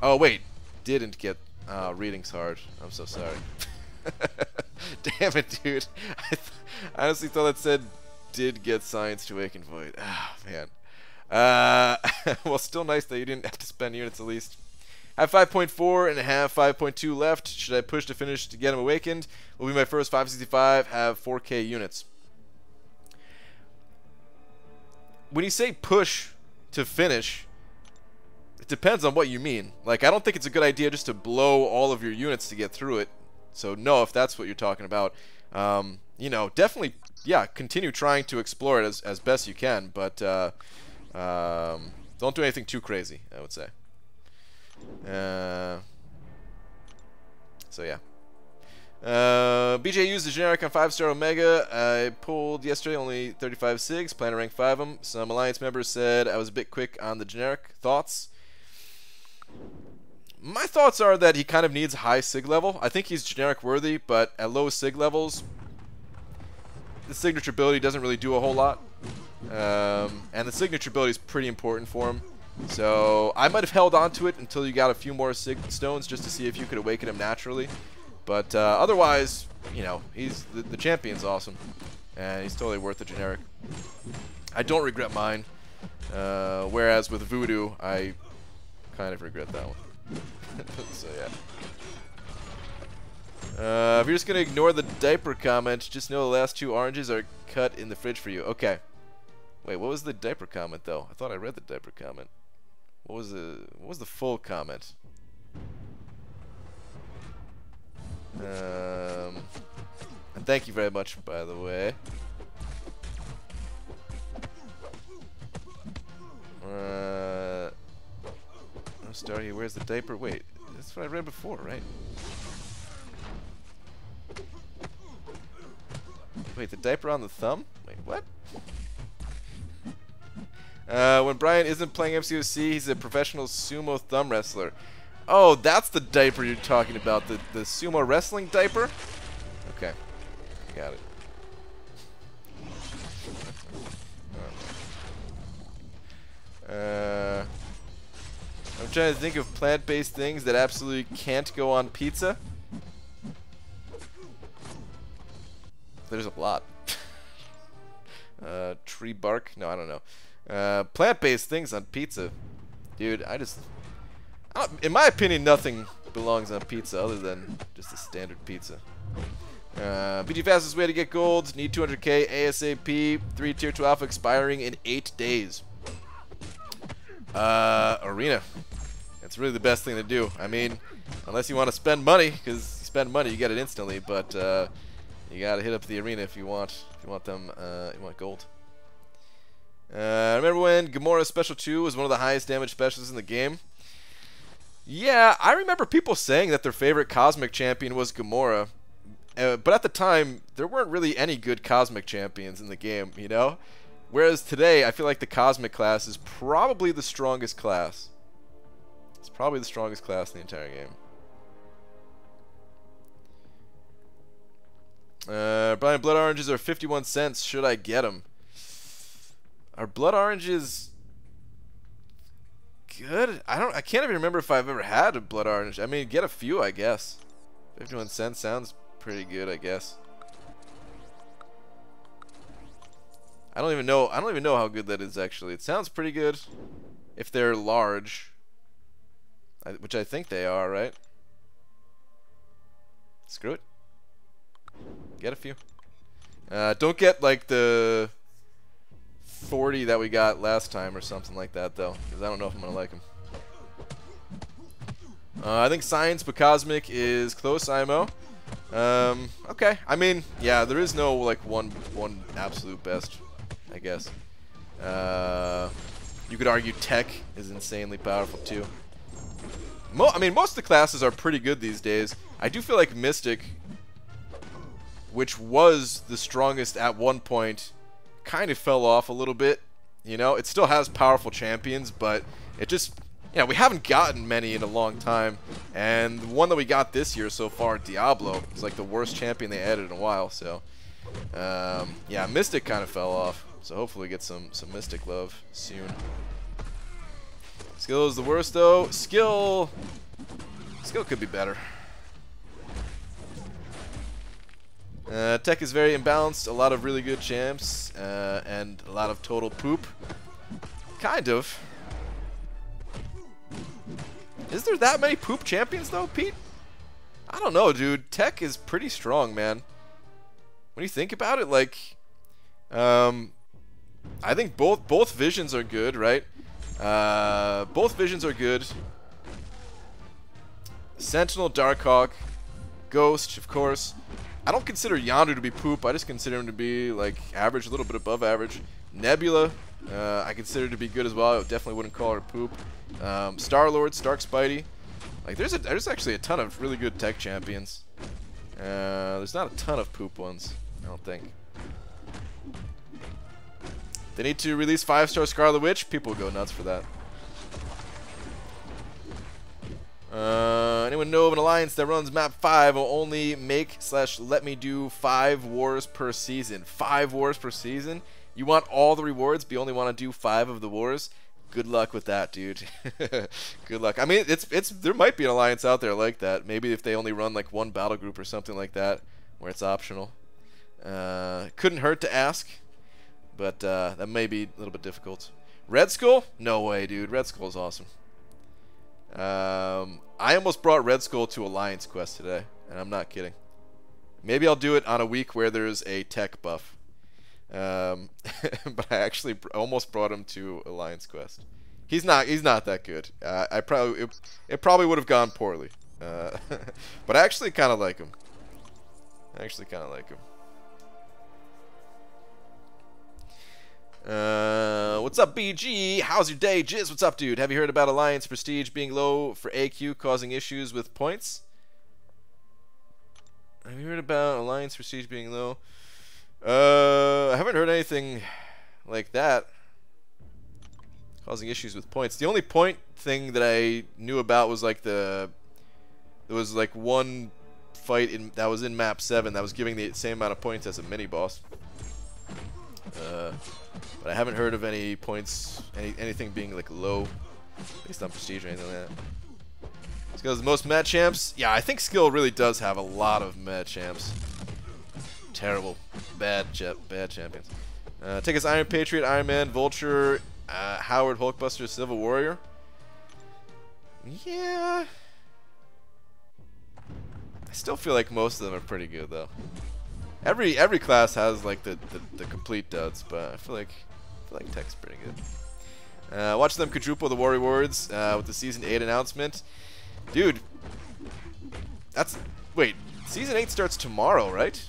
Speaker 1: Oh, wait. Didn't get... reading's hard. I'm so sorry. Damn it, dude. I honestly thought that said did get Science to Awaken Void. Ah, man. Well, still nice that you didn't have to spend units at least. I have 5.4 and have 5.2 left. Should I push to finish to get him awakened? Will be my first 565. Have 4K units. When you say push to finish, it depends on what you mean. Like, I don't think it's a good idea just to blow all of your units to get through it. So no, if that's what you're talking about, you know, definitely, yeah, continue trying to explore it as best you can, but don't do anything too crazy, I would say. So yeah. BJ used the generic on 5-star Omega. I pulled yesterday only 35 SIGs, plan to rank 5 them. Some Alliance members said I was a bit quick on the generic. Thoughts? My thoughts are that he kind of needs high SIG level. I think he's generic worthy, but at low SIG levels, the signature ability doesn't really do a whole lot. And the signature ability is pretty important for him. So I might have held on to it until you got a few more SIG stones just to see if you could awaken him naturally. But otherwise, you know, he's the champion's awesome, and he's totally worth the generic. I don't regret mine, whereas with Voodoo, I kind of regret that one. So If you're just gonna ignore the diaper comment, just know the last 2 oranges are cut in the fridge for you. Okay. Wait, what was the diaper comment though? I thought I read the diaper comment. What was the full comment? And thank you very much, by the way. No star here. Where's the diaper? Wait, that's what I read before, right? Wait, the diaper on the thumb? Wait, what? When Brian isn't playing FCOC, he's a professional sumo thumb wrestler. Oh, that's the diaper you're talking about. The sumo wrestling diaper? Okay. Got it. I'm trying to think of plant-based things that absolutely can't go on pizza. There's a lot. Tree bark? No, I don't know. Plant-based things on pizza. Dude, in my opinion, nothing belongs on pizza other than just a standard pizza. BG fastest way to get gold. Need 200k ASAP. 3 tier 2 alpha expiring in 8 days. Arena. It's really the best thing to do. I mean, unless you want to spend money, because you spend money, you get it instantly. But you gotta hit up the arena if you want you want gold. Remember when Gamora's Special 2 was one of the highest damage specials in the game? Yeah, I remember people saying that their favorite Cosmic Champion was Gamora. But at the time, there weren't really any good Cosmic Champions in the game, you know? Whereas today, I feel like the Cosmic class is probably the strongest class. It's probably the strongest class in the entire game. Brian, blood oranges are 51 cents. Should I get them? Are blood oranges good? I can't even remember if I've ever had a blood orange. I mean, get a few, I guess. 51 cents sounds pretty good, I guess. I don't even know how good that is actually. It sounds pretty good if they're large, which I think they are, right? Screw it. Get a few. Don't get like the 40 that we got last time or something like that though, because I don't know if I'm gonna like them. I think Science but Cosmic is close, IMO. Okay. I mean, yeah, there is no like one absolute best, I guess. You could argue Tech is insanely powerful too. I mean, most of the classes are pretty good these days. I do feel like Mystic, which was the strongest at one point, kind of fell off a little bit. You know, it still has powerful champions, but it just, you know, we haven't gotten many in a long time. And the one that we got this year so far, Diablo, is like the worst champion they added in a while. So, yeah, Mystic kind of fell off. So hopefully get some Mystic love soon. Skill is the worst though. Skill could be better. Tech is very imbalanced. A lot of really good champs and a lot of total poop. Kind of. Is there that many poop champions though, Pete? I don't know, dude. Tech is pretty strong, man. When you think about it, like, I think both visions are good, right? Both visions are good. Sentinel, Darkhawk, Ghost, of course. I don't consider Yondu to be poop. I just consider him to be like average, a little bit above average. Nebula, I consider to be good as well. I definitely wouldn't call her poop. Star-Lord, Stark Spidey. Like there's actually a ton of really good tech champions. There's not a ton of poop ones, I don't think. They need to release 5-star Scarlet Witch. People go nuts for that. Anyone know of an alliance that runs map 5 will only make/let me do 5 wars per season? 5 wars per season? You want all the rewards, but you only want to do 5 of the wars? Good luck with that, dude. Good luck. I mean, there might be an alliance out there like that. Maybe if they only run like 1 battle group or something like that, where it's optional. Couldn't hurt to ask, but that may be a little bit difficult. Red Skull? No way, dude. Red Skull is awesome. I almost brought Red Skull to Alliance Quest today, and I'm not kidding. Maybe I'll do it on a week where there's a tech buff. But I actually almost brought him to Alliance Quest. He's not that good. It probably would have gone poorly. But I actually kind of like him. What's up, BG? How's your day? Jizz, what's up, dude? Have you heard about Alliance Prestige being low for AQ causing issues with points? Have you heard about Alliance Prestige being low? I haven't heard anything like that causing issues with points. The only point thing that I knew about was like there was like one fight that was in map 7 that was giving the same amount of points as a mini boss. But I haven't heard of any points, anything being like low based on prestige or anything like that. Skills the most meta champs. Yeah, I think skill really does have a lot of meta champs. Terrible, bad champions. Take us Iron Patriot, Iron Man, Vulture, Howard, Hulkbuster, Civil Warrior. Yeah, I still feel like most of them are pretty good though. Every class has like the complete duds, but I feel like Tech's pretty good. Watch them quadruple the Warrior Words with the Season 8 announcement. Dude, wait, Season 8 starts tomorrow, right?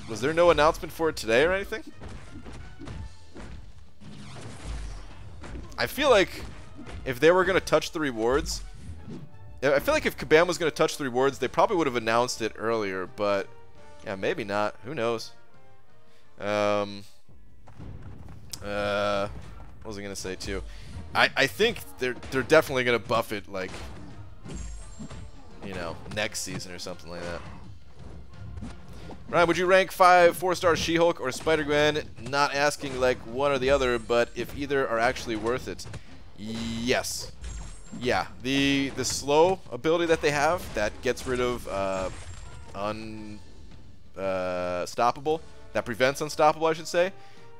Speaker 1: Was there no announcement for it today or anything? I feel like if they were going to touch the rewards, I feel like if Kabam was going to touch the rewards, they probably would have announced it earlier, but yeah, maybe not. Who knows? What was I going to say too? I think they're definitely going to buff it, like, you know, next season or something like that. Ryan, would you rank 4-star She-Hulk or Spider-Gwen? Not asking like one or the other, but if either are actually worth it. Yes. Yeah, the slow ability that they have that gets rid of unstoppable, that prevents unstoppable, I should say.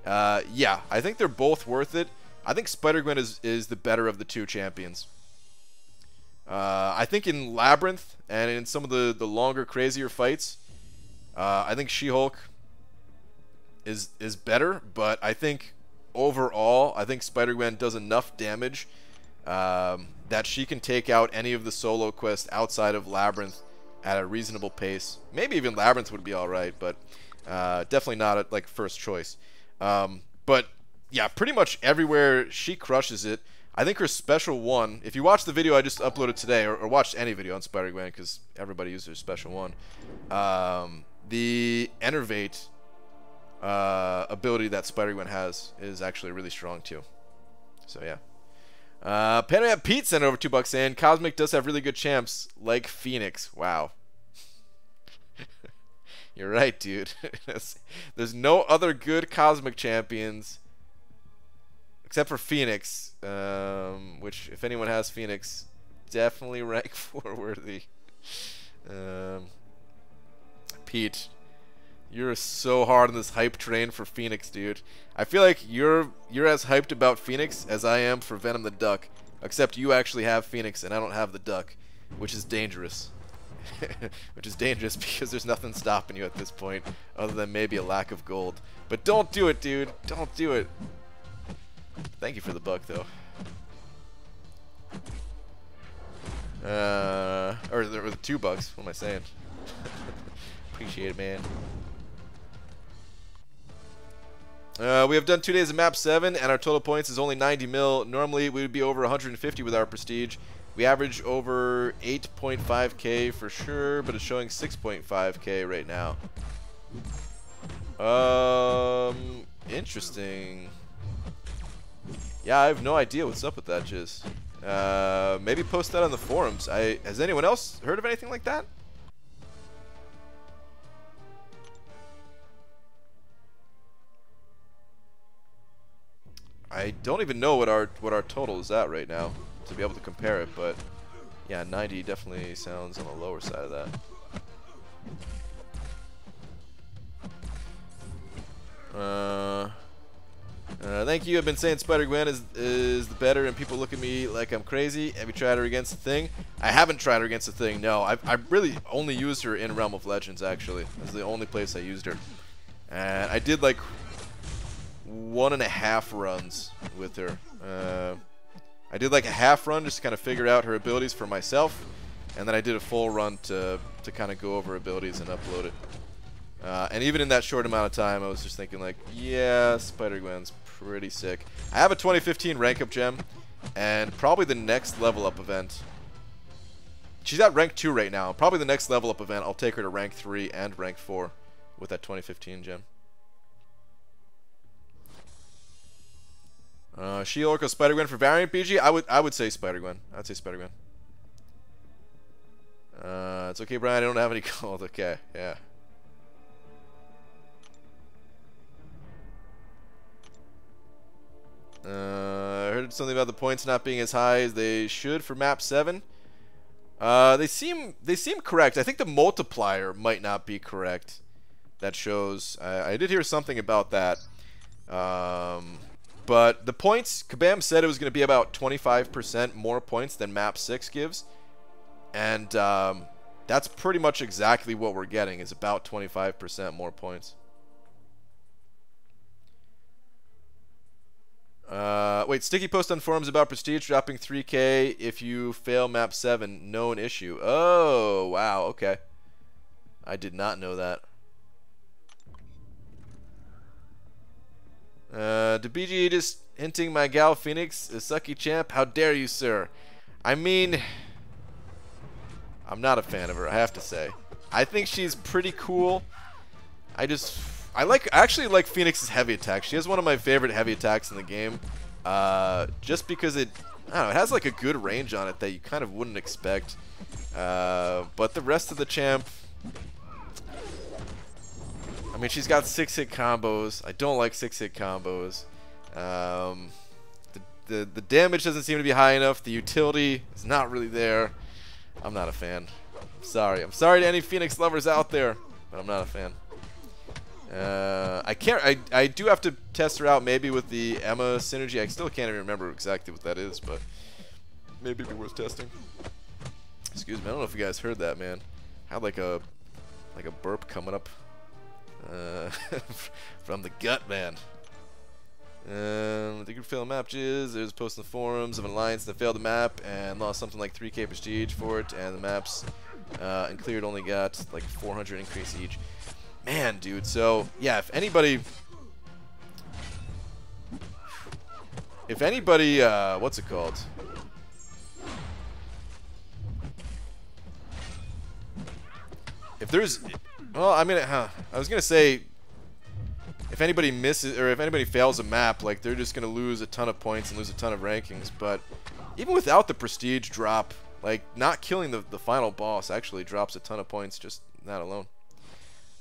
Speaker 1: Yeah, I think they're both worth it. I think Spider-Gwen is the better of the two champions. I think in Labyrinth and in some of the longer, crazier fights, I think She-Hulk is better, but I think overall, I think Spider-Gwen does enough damage that she can take out any of the solo quests outside of Labyrinth at a reasonable pace. Maybe even Labyrinth would be alright, but definitely not at like first choice. But yeah, pretty much everywhere she crushes it. I think her special one, if you watch the video I just uploaded today, or watched any video on Spider-Gwen, because everybody uses her special one, the Enervate ability that Spider-Gwen has is actually really strong too. So yeah. Panorama Pete sent over $2 saying Cosmic does have really good champs like Phoenix. Wow. You're right, dude. There's no other good Cosmic champions except for Phoenix, which if anyone has Phoenix, definitely rank 4 worthy. Pete, you're so hard on this hype train for Phoenix, dude. I feel like you're as hyped about Phoenix as I am for Venom the Duck, except you actually have Phoenix and I don't have the Duck, which is dangerous. Which is dangerous because there's nothing stopping you at this point other than maybe a lack of gold. But don't do it, dude. Don't do it. Thank you for the buck, though. Or there were $2. What am I saying? Appreciate it, man. We have done 2 days of map 7, and our total points is only 90 mil. Normally, we would be over 150 with our prestige. We average over 8.5k for sure, but it's showing 6.5k right now. Interesting. Yeah, I have no idea what's up with that, Jizz. Maybe post that on the forums. Has anyone else heard of anything like that? I don't even know what our total is at right now to be able to compare it, but yeah, 90 definitely sounds on the lower side of that. Thank you. I've been saying Spider-Gwen is the better, and people look at me like I'm crazy. Have you tried her against the Thing? I haven't tried her against the Thing. No, I really only used her in Realm of Legends. Actually, this is the only place I used her, and I did like 1.5 runs with her. I did like a half run just to kind of figure out her abilities for myself, and then I did a full run to kind of go over abilities and upload it. And even in that short amount of time, I was just thinking like, yeah, Spider-Gwen's pretty sick. I have a 2015 rank up gem, and probably the next level up event. She's at rank 2 right now. Probably the next level up event, I'll take her to rank 3 and rank 4 with that 2015 gem. She-Hulk or Spider-Gwen for variant BG? I would say Spider-Gwen. I'd say Spider-Gwen. It's okay, Brian. I don't have any gold. Okay, yeah. I heard something about the points not being as high as they should for map 7. They seem correct. I think the multiplier might not be correct. That shows. I did hear something about that. But the points, Kabam said it was going to be about 25% more points than map 6 gives. And that's pretty much exactly what we're getting, is about 25% more points. Wait, Sticky post on forums about Prestige dropping 3K if you fail map 7. Known issue. Oh, wow, okay. I did not know that. DeBG just hinting my gal Phoenix is sucky champ. How dare you, sir? I mean, I'm not a fan of her, I have to say. I think she's pretty cool. I actually like Phoenix's heavy attack. She has one of my favorite heavy attacks in the game. Just because I don't know, it has like a good range on it that you kind of wouldn't expect. But the rest of the champ, I mean, she's got 6-hit combos. I don't like 6-hit combos. The damage doesn't seem to be high enough. The utility is not really there. I'm not a fan. I'm sorry. I'm sorry to any Phoenix lovers out there, but I'm not a fan. I do have to test her out maybe with the Emma synergy. I still can't even remember exactly what that is, but maybe it'd be worth testing. Excuse me. I don't know if you guys heard that, man. I had like a burp coming up from the gut, man. The group failed map jizz. There's a post in the forums of an alliance that failed the map and lost something like 3K prestige for it, and the maps and cleared only got like 400 increase each. Man, dude. So yeah, if anybody, what's it called? If there's, well, I mean, I was gonna say, if anybody misses or if anybody fails a map, like they're just gonna lose a ton of points and lose a ton of rankings. But even without the prestige drop, like not killing the final boss actually drops a ton of points, just that alone.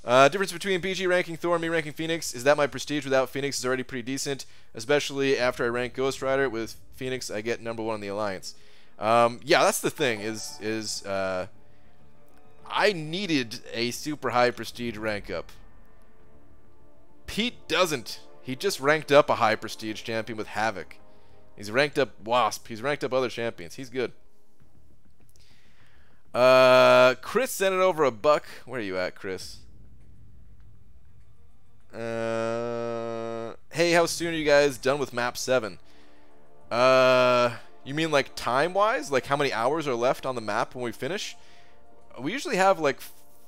Speaker 1: Difference between BG ranking Thor and me ranking Phoenix is that my prestige without Phoenix is already pretty decent, especially after I rank Ghost Rider. With Phoenix, I get #1 in the alliance. Yeah, that's the thing. I needed a super high prestige rank up. Pete doesn't. He just ranked up a high prestige champion with Havoc. He's ranked up Wasp. He's ranked up other champions. He's good. Chris sent it over $1. Where are you at, Chris? Hey, how soon are you guys done with map 7? You mean like time-wise? Like how many hours are left on the map when we finish? We usually have like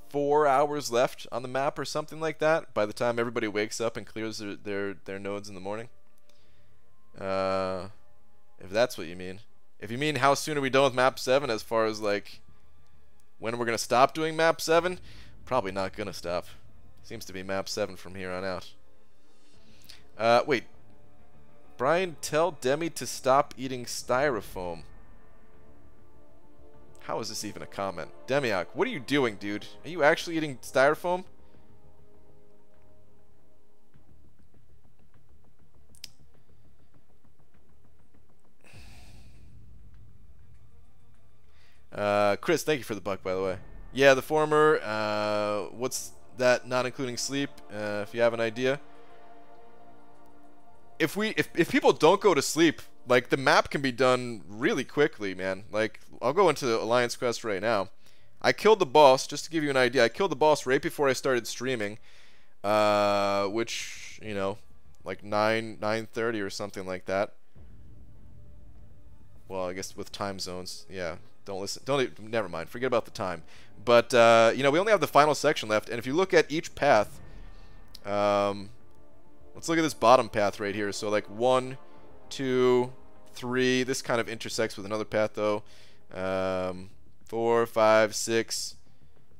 Speaker 1: 4 hours left on the map or something like that by the time everybody wakes up and clears their nodes in the morning. If that's what you mean. If you mean how soon are we done with map 7 as far as like when we're going to stop doing map 7, probably not going to stop. Seems to be map 7 from here on out. Wait. Brian, tell Demi to stop eating styrofoam. How is this even a comment? Demiok, what are you doing, dude? Are you actually eating styrofoam? Chris, thank you for the $1, by the way. Yeah, the former, what's that not including sleep, if you have an idea? if people don't go to sleep, like the map can be done really quickly, man. Like I'll go into Alliance Quest right now. I killed the boss, just to give you an idea. I killed the boss right before I started streaming, which, you know, like 9:30 or something like that. Well, I guess with time zones, yeah. Don't listen. Never mind. Forget about the time. But you know, we only have the final section left, and if you look at each path, let's look at this bottom path right here. So like 1, 2, 3. This kind of intersects with another path though. 4, 5, 6,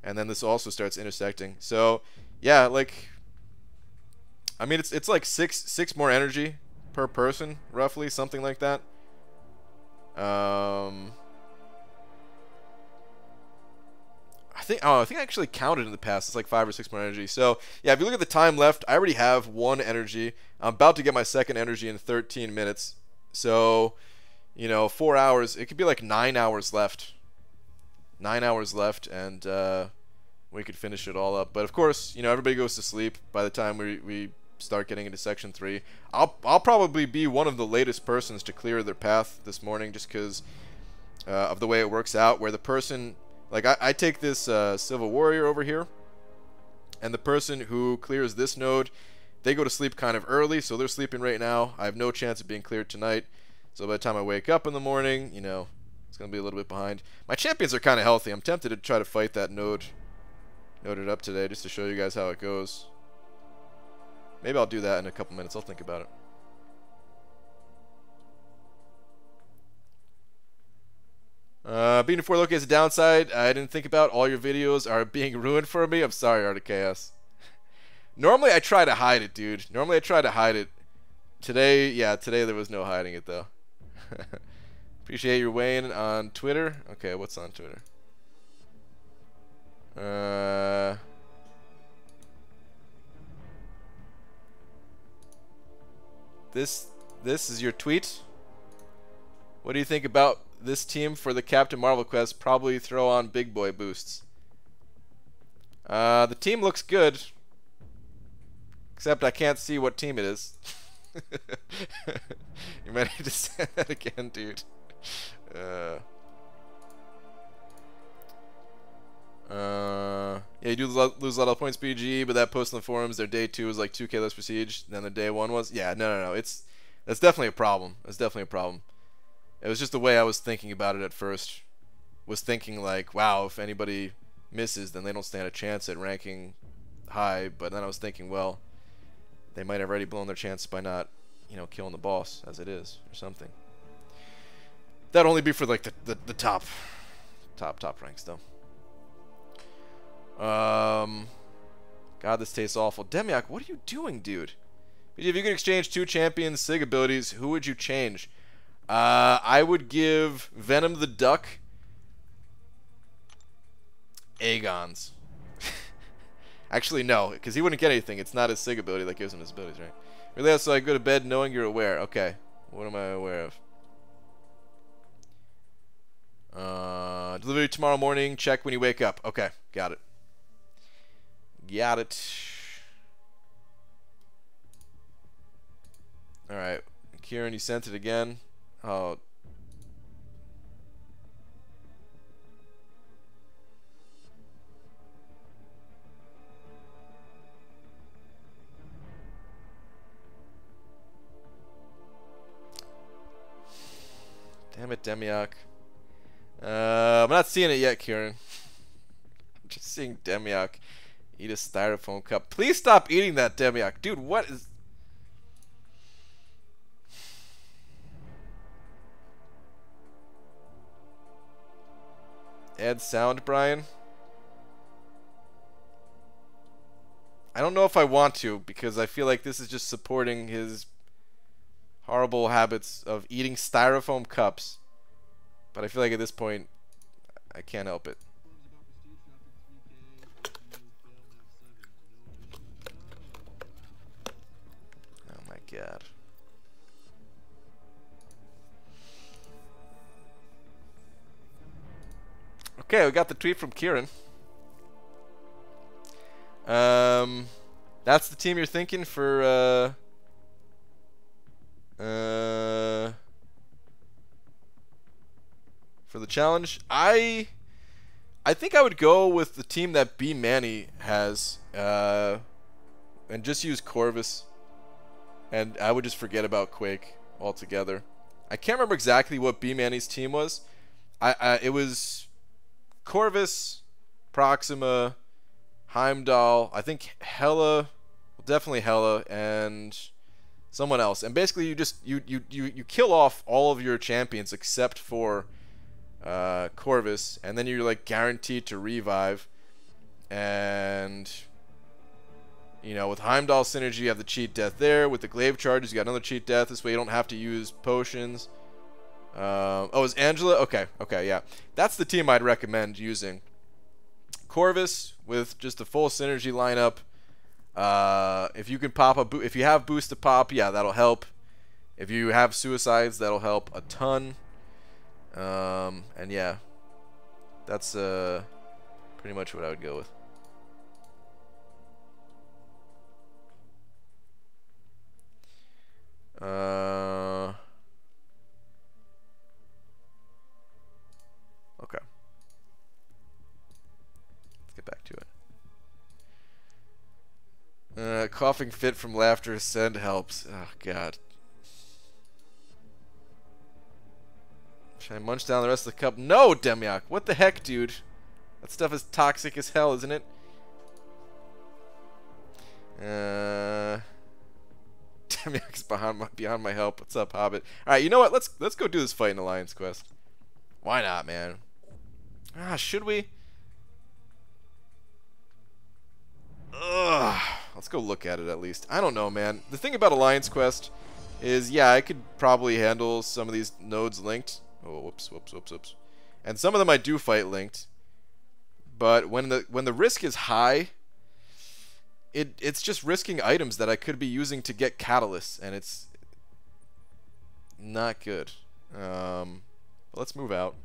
Speaker 1: and then this also starts intersecting. So yeah, like, I mean, it's like six more energy per person, roughly, something like that. I think I actually counted in the past. It's like 5 or 6 more energy. So yeah, if you look at the time left, I already have 1 energy. I'm about to get my second energy in 13 minutes. So, you know, 4 hours. It could be like 9 hours left. 9 hours left, and we could finish it all up. But of course, you know, everybody goes to sleep by the time we start getting into section 3. I'll probably be one of the latest persons to clear their path this morning, just because of the way it works out, where the person, like, I take this Civil Warrior over here, and the person who clears this node, they go to sleep kind of early, so they're sleeping right now. I have no chance of being cleared tonight, so by the time I wake up in the morning, you know, it's going to be a little bit behind. My champions are kind of healthy. I'm tempted to try to fight that node it up today, just to show you guys how it goes. Maybe I'll do that in a couple minutes. I'll think about it. Being 4 Loki is a downside I didn't think about. All your videos are being ruined for me. I'm sorry, Art of Chaos. Normally I try to hide it, dude. Normally I try to hide it. Today, yeah, today there was no hiding it, though. Appreciate your weighing on Twitter. Okay, what's on Twitter? This is your tweet. What do you think about this team for the Captain Marvel quest? Probably throw on big boy boosts. The team looks good, except I can't see what team it is. You might need to say that again, dude. Yeah, you do lose a lot of points PG, but that post on the forums, their day 2 was like 2k less prestige than their day 1 was. Yeah, no. That's definitely a problem. That's definitely a problem. It was just the way I was thinking about it at first. Was thinking like, wow, if anybody misses, then they don't stand a chance at ranking high. But then I was thinking, well, they might have already blown their chance by not, you know, killing the boss as it is or something. That'd only be for like the top ranks though. God, this tastes awful. Demiak, what are you doing, dude? If you could exchange 2 champions' SIG abilities, who would you change? I would give Venom the Duck Aegon's. Actually, no, because he wouldn't get anything. It's not his SIG ability that gives him his abilities, right? Really, so I go to bed knowing you're aware. Okay, what am I aware of? Delivery tomorrow morning. Check when you wake up. Okay, got it. Got it. Alright. Kieran, you sent it again. Oh. Damn it, Demiak. I'm not seeing it yet, Kieran. I'm just seeing Demiak eat a styrofoam cup. Please stop eating that, Demiak. Dude, what is... Add sound, Brian. I don't know if I want to, because I feel like this is just supporting his horrible habits of eating styrofoam cups. But I feel like at this point, I can't help it. Oh my god. Okay, we got the tweet from Kieran. That's the team you're thinking for For the challenge, I think I would go with the team that B Manny has, and just use Corvus, and I would just forget about Quake altogether. I can't remember exactly what B Manny's team was. It was Corvus, Proxima, Heimdall, I think Hella, definitely Hella, and someone else. And basically you kill off all of your champions except for Corvus, and then you're like guaranteed to revive. And you know, with Heimdall synergy, you have the cheat death there. With the glaive charges, you got another cheat death. This way you don't have to use potions. Oh, is Angela? Okay, yeah. That's the team I'd recommend using. Corvus with just the full synergy lineup. If you can pop if you have boost to pop, yeah, that'll help. If you have suicides, that'll help a ton. And yeah, that's pretty much what I would go with. Okay. Let's get back to it. Coughing fit from laughter, send helps. Oh, God. Should I munch down the rest of the cup? No, Demyak. What the heck, dude? That stuff is toxic as hell, isn't it? Demyak's beyond my help. What's up, Hobbit? Alright, you know what? Let's go do this fight in Alliance Quest. Why not, man? Should we? Ugh. Let's go look at it at least. I don't know, man. The thing about Alliance Quest is, yeah, I could probably handle some of these nodes linked. Oh, whoops. And some of them I do fight linked. But when the risk is high, it's just risking items that I could be using to get catalysts, and it's not good. But let's move out.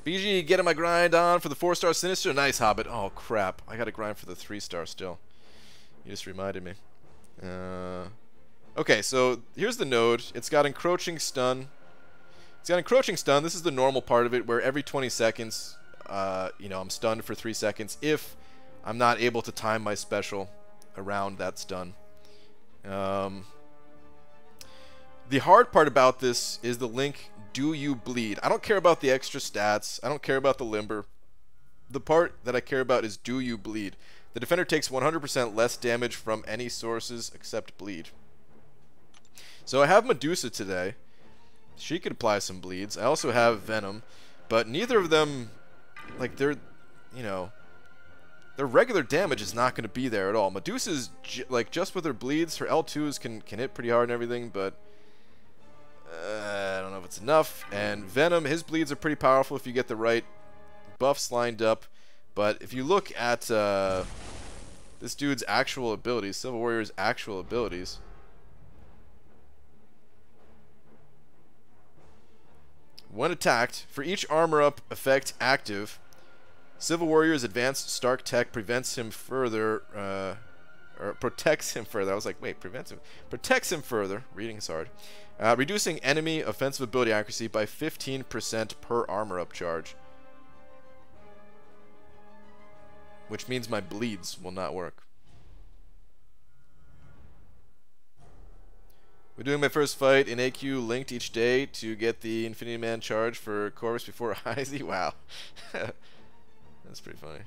Speaker 1: BG, getting my grind on for the 4-star Sinister. Nice, Hobbit. Oh, crap. I gotta grind for the 3-star still. You just reminded me. Okay, so here's the node. It's got encroaching stun. This is the normal part of it, where every 20 seconds, you know, I'm stunned for 3 seconds if I'm not able to time my special around that stun. The hard part about this is the link, do you bleed? I don't care about the extra stats. I don't care about the limber. The part that I care about is, do you bleed? The defender takes 100% less damage from any sources except bleed. So I have Medusa today. She could apply some bleeds. I also have Venom. But neither of them, like, they're, you know, their regular damage is not going to be there at all. Medusa's, like, just with her bleeds, her L2s can hit pretty hard and everything, but I don't know if it's enough. And Venom, his bleeds are pretty powerful if you get the right buffs lined up. But if you look at this dude's actual abilities, Civil Warrior's actual abilities, when attacked, for each armor up effect active, Civil Warrior's advanced Stark Tech prevents him further, or protects him further. I was like, wait, prevents him. Protects him further. Reading is hard. Reducing enemy offensive ability accuracy by 15% per armor up charge. Which means my bleeds will not work. We're doing my first fight in AQ linked each day to get the Infinity Man charge for Corvus before Izzy. Wow. That's pretty funny.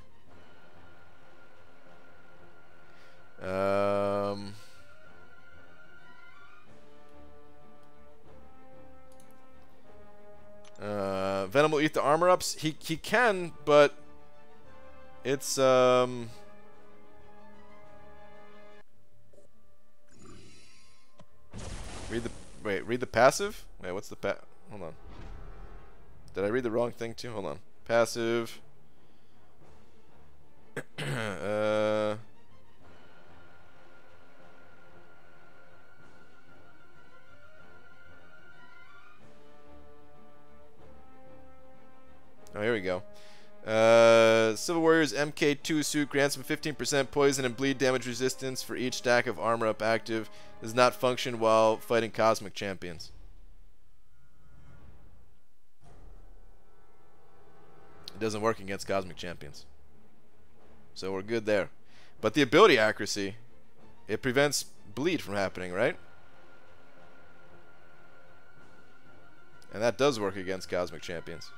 Speaker 1: Venom will eat the armor ups. He can, but it's read the passive? Wait, what's the hold on. Did I read the wrong thing too? Hold on. Passive. Oh, here we go. Civil Warrior's MK2 suit grants him 15% poison and bleed damage resistance for each stack of armor up active. Does not function while fighting Cosmic Champions. It doesn't work against Cosmic Champions. So we're good there. But the ability accuracy, it prevents bleed from happening, right? And that does work against Cosmic Champions.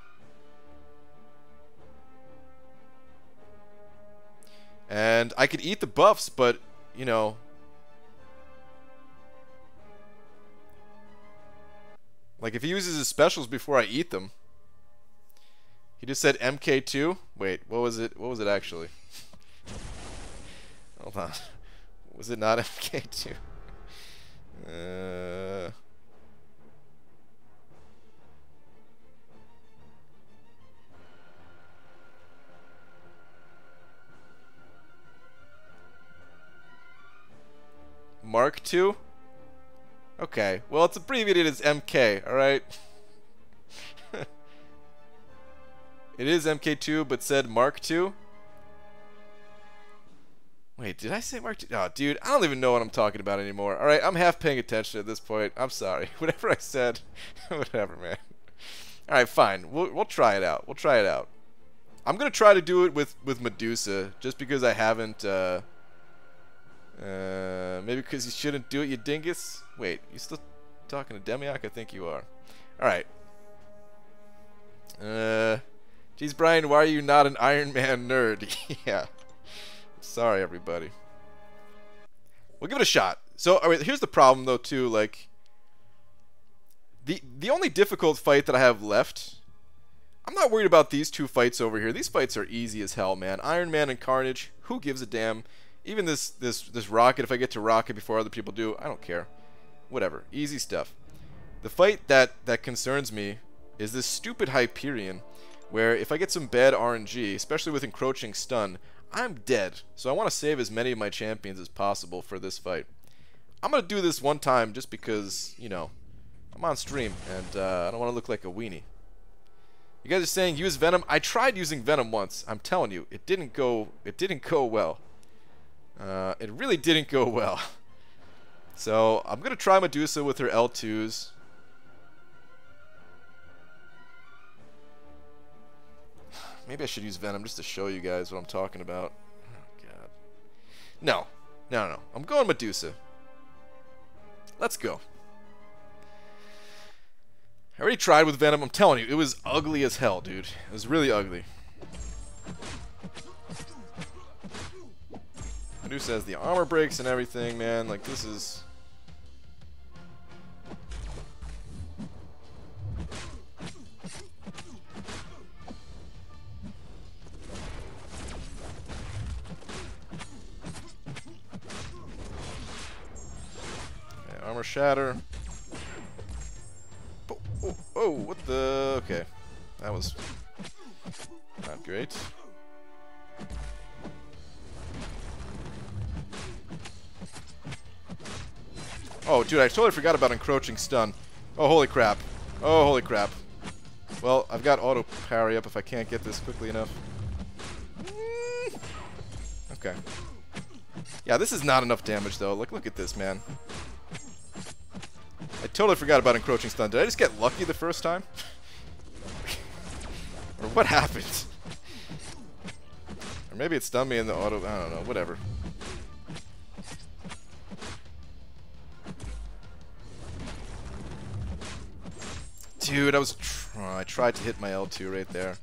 Speaker 1: And I could eat the buffs, but, you know, like if he uses his specials before I eat them. He just said MK2. Wait, what was it? What was it actually? Hold on. Was it not MK2? Mark II? Okay. Well, it's abbreviated as MK, alright? It is MK2, but said Mark II? Wait, did I say Mark II? Oh, dude, I don't even know what I'm talking about anymore. Alright, I'm half paying attention at this point. I'm sorry. Whatever I said, whatever, man. Alright, fine. We'll try it out. We'll try it out. I'm going to try to do it with Medusa, just because I haven't, maybe because you shouldn't do it, you dingus? Wait, you still talking to Demiok? I think you are. Alright. Geez, Brian, why are you not an Iron Man nerd? Yeah. Sorry, everybody. We'll give it a shot. So, alright, here's the problem, though, too. Like, the only difficult fight that I have left, I'm not worried about these two fights over here. These fights are easy as hell, man. Iron Man and Carnage, who gives a damn? Even this Rocket, if I get to Rocket before other people do, I don't care. Whatever. Easy stuff. The fight that concerns me is this stupid Hyperion, where if I get some bad RNG, especially with encroaching stun, I'm dead. So I want to save as many of my champions as possible for this fight. I'm going to do this one time just because, you know, I'm on stream and I don't want to look like a weenie. You guys are saying use Venom. I tried using Venom once. I'm telling you, it didn't go well. It really didn't go well. So I'm gonna try Medusa with her L2s. Maybe I should use Venom just to show you guys what I'm talking about. Oh god. No. I'm going Medusa. Let's go. I already tried with Venom. I'm telling you, it was ugly as hell, dude. It was really ugly. Medusa has the armor breaks and everything, man. Like, this is... Okay, armor shatter. Oh, what the... Okay. That was not great. Oh, dude, I totally forgot about encroaching stun. Oh, holy crap. Oh, holy crap. Well, I've got auto parry up if I can't get this quickly enough. Okay. Yeah, this is not enough damage, though. Look at this, man. I totally forgot about encroaching stun. Did I just get lucky the first time? Or what happened? Or maybe it stunned me in the auto... I don't know. Whatever. Dude, I tried to hit my L2 right there.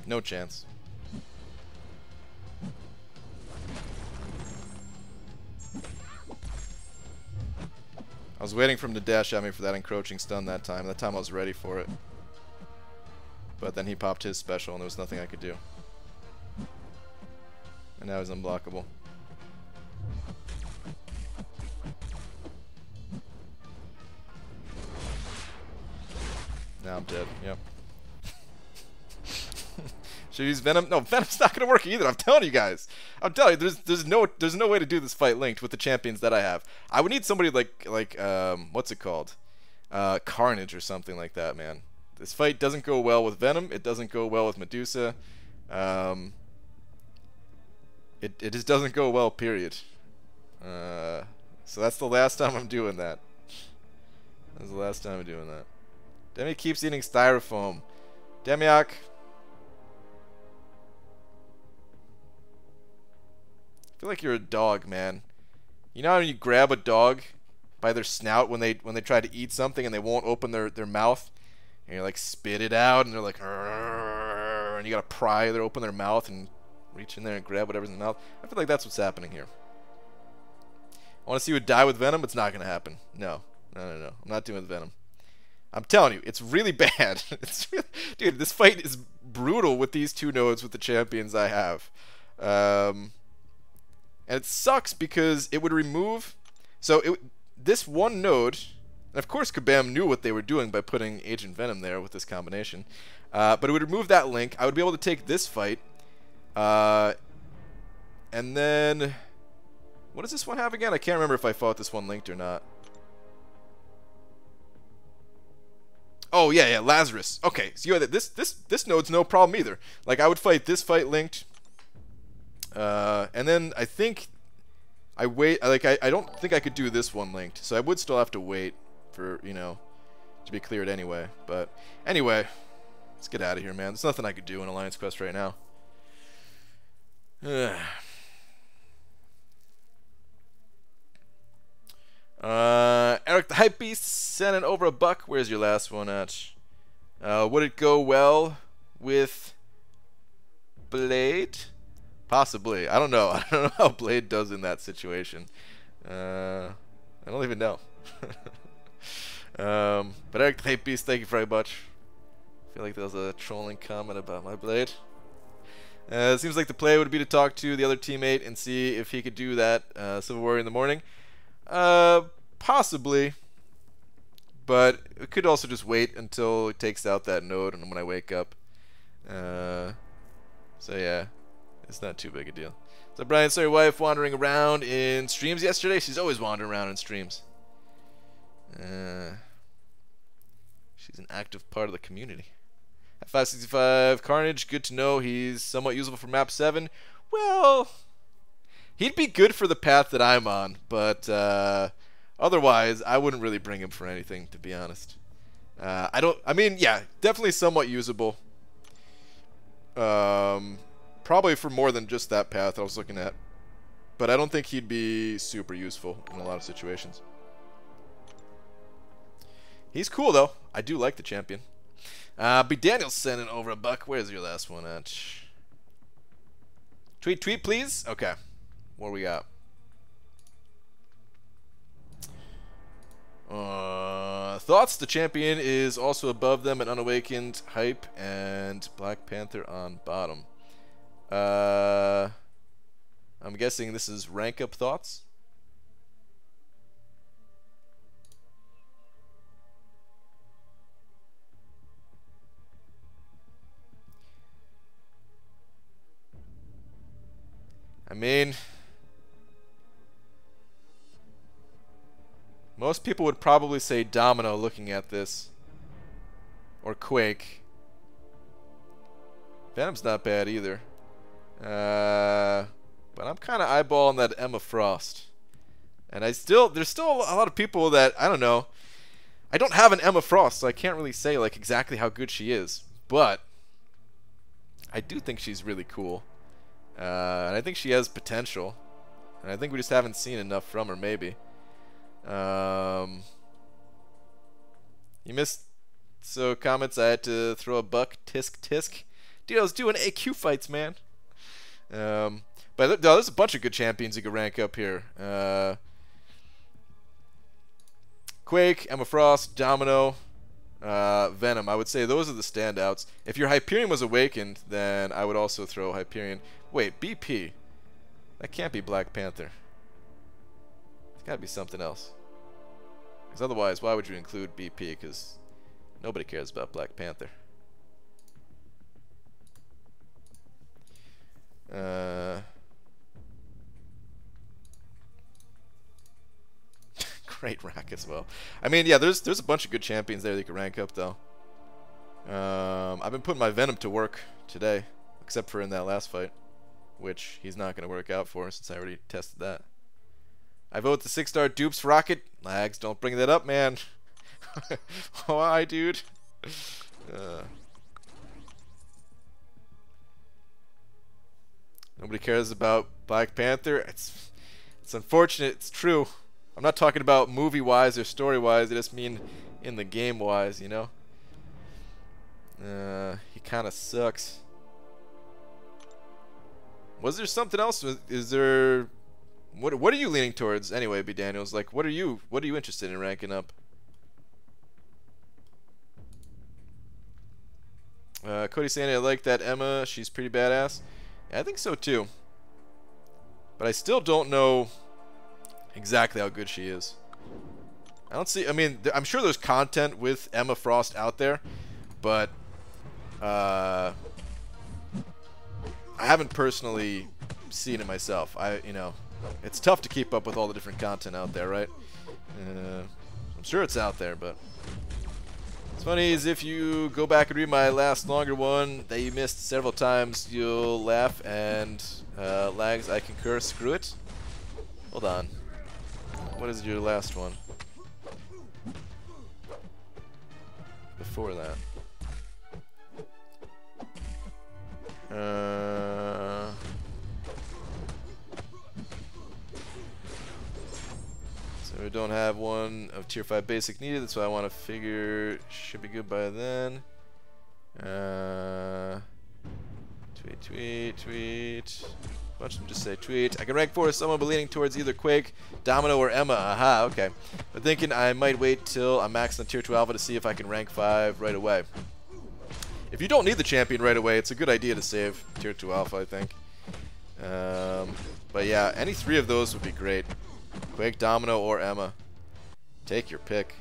Speaker 1: No chance. I was waiting for him to dash at me for that encroaching stun that time. That time I was ready for it. But then he popped his special and there was nothing I could do. And now he's unblockable. Now I'm dead, yep. Should I use Venom? No, Venom's not gonna work either. I'm telling you guys. I'm telling you, there's no way to do this fight linked with the champions that I have. I would need somebody like what's it called? Carnage or something like that, man. This fight doesn't go well with Venom. It doesn't go well with Medusa. It just doesn't go well, period. So that's the last time I'm doing that. That's the last time I'm doing that. Demi keeps eating styrofoam. Demiak. I feel like you're a dog, man. You know how you grab a dog by their snout when they try to eat something and they won't open their mouth? And you're like, spit it out, and they're like, and you gotta pry open their mouth and reach in there and grab whatever's in the mouth. I feel like that's what's happening here. I want to see you die with Venom. It's not gonna happen. No. I'm not doing Venom. I'm telling you, it's really bad. Dude, this fight is brutal with these two nodes with the champions I have. And it sucks because it would remove... So this one node... And of course Kabam knew what they were doing by putting Agent Venom there with this combination. But it would remove that link. I would be able to take this fight. And then... What does this one have again? I can't remember if I fought this one linked or not. Oh, yeah, Lazarus. Okay, so you this node's no problem either. Like, I would fight this fight linked. And then I think I don't think I could do this one linked. So I would still have to wait for, you know, to be cleared anyway. But anyway, let's get out of here, man. There's nothing I could do in Alliance Quest right now. Eric the Hypebeast sending over a buck. Where's your last one at? Would it go well with Blade? Possibly. I don't know. I don't know how Blade does in that situation. I don't even know. But Eric the Hypebeast, thank you very much. I feel like there was a trolling comment about my Blade. It seems like the play would be to talk to the other teammate and see if he could do that Civil Warrior in the morning. Possibly, but it could also just wait until it takes out that node and when I wake up. So yeah, it's not too big a deal. So Brian saw your wife wandering around in streams yesterday. She's always wandering around in streams. She's an active part of the community. At 565 Carnage, good to know he's somewhat usable for map 7. Well, he'd be good for the path that I'm on, but otherwise, I wouldn't really bring him for anything, to be honest. I mean, yeah, definitely somewhat usable. Probably for more than just that path I was looking at. But I don't think he'd be super useful in a lot of situations. He's cool, though. I do like the champion. B. Daniel's sending over a buck. Where's your last one at? Tweet, please. Okay. What do we got? Thoughts? The champion is also above them at Unawakened, Hype, and Black Panther on bottom. I'm guessing this is rank up thoughts. I mean, most people would probably say Domino looking at this. Or Quake. Venom's not bad either. But I'm kind of eyeballing that Emma Frost. And there's still a lot of people that, I don't know. I don't have an Emma Frost, so I can't really say like exactly how good she is. But I do think she's really cool. And I think she has potential. And I think we just haven't seen enough from her, maybe. You missed so comments. I had to throw a buck. Tisk. Dude, I was doing AQ fights, man. But there's a bunch of good champions you could rank up here. Quake, Emma Frost, Domino, Venom. I would say those are the standouts. If your Hyperion was awakened, then I would also throw Hyperion. Wait, BP. That can't be Black Panther. It's got to be something else. Because otherwise, why would you include BP? Because nobody cares about Black Panther. great rack as well. I mean, yeah, there's a bunch of good champions there that you can rank up, though. I've been putting my Venom to work today, except for in that last fight, which he's not going to work out for since I already tested that. I vote the 6-star dupes Rocket. Lags, don't bring that up, man. Why, dude? Nobody cares about Black Panther. It's unfortunate. It's true. I'm not talking about movie-wise or story-wise. I just mean in the game-wise, you know? He kind of sucks. Was there something else? Is there... What are you leaning towards anyway, B. Daniels? Like, what are you interested in ranking up? Cody saying I like that Emma. She's pretty badass. Yeah, I think so too. But I still don't know exactly how good she is. I don't see. I mean, I'm sure there's content with Emma Frost out there, but I haven't personally seen it myself. You know, it's tough to keep up with all the different content out there, right? I'm sure it's out there, but what's funny is if you go back and read my last longer one that you missed several times, you'll laugh and Lags, I concur. Screw it. Hold on. What is your last one? Before that. So we don't have one of tier 5 basic needed. That's why I want to figure should be good by then. Tweet. A bunch of them just say tweet. I can rank 4 as someone, but leaning towards either Quake, Domino, or Emma. Aha, okay. But thinking I might wait till I'm maxed on tier 2 alpha to see if I can rank 5 right away. If you don't need the champion right away, it's a good idea to save tier 2 alpha, I think. But yeah, any 3 of those would be great. Quake, Domino, or Emma. Take your pick.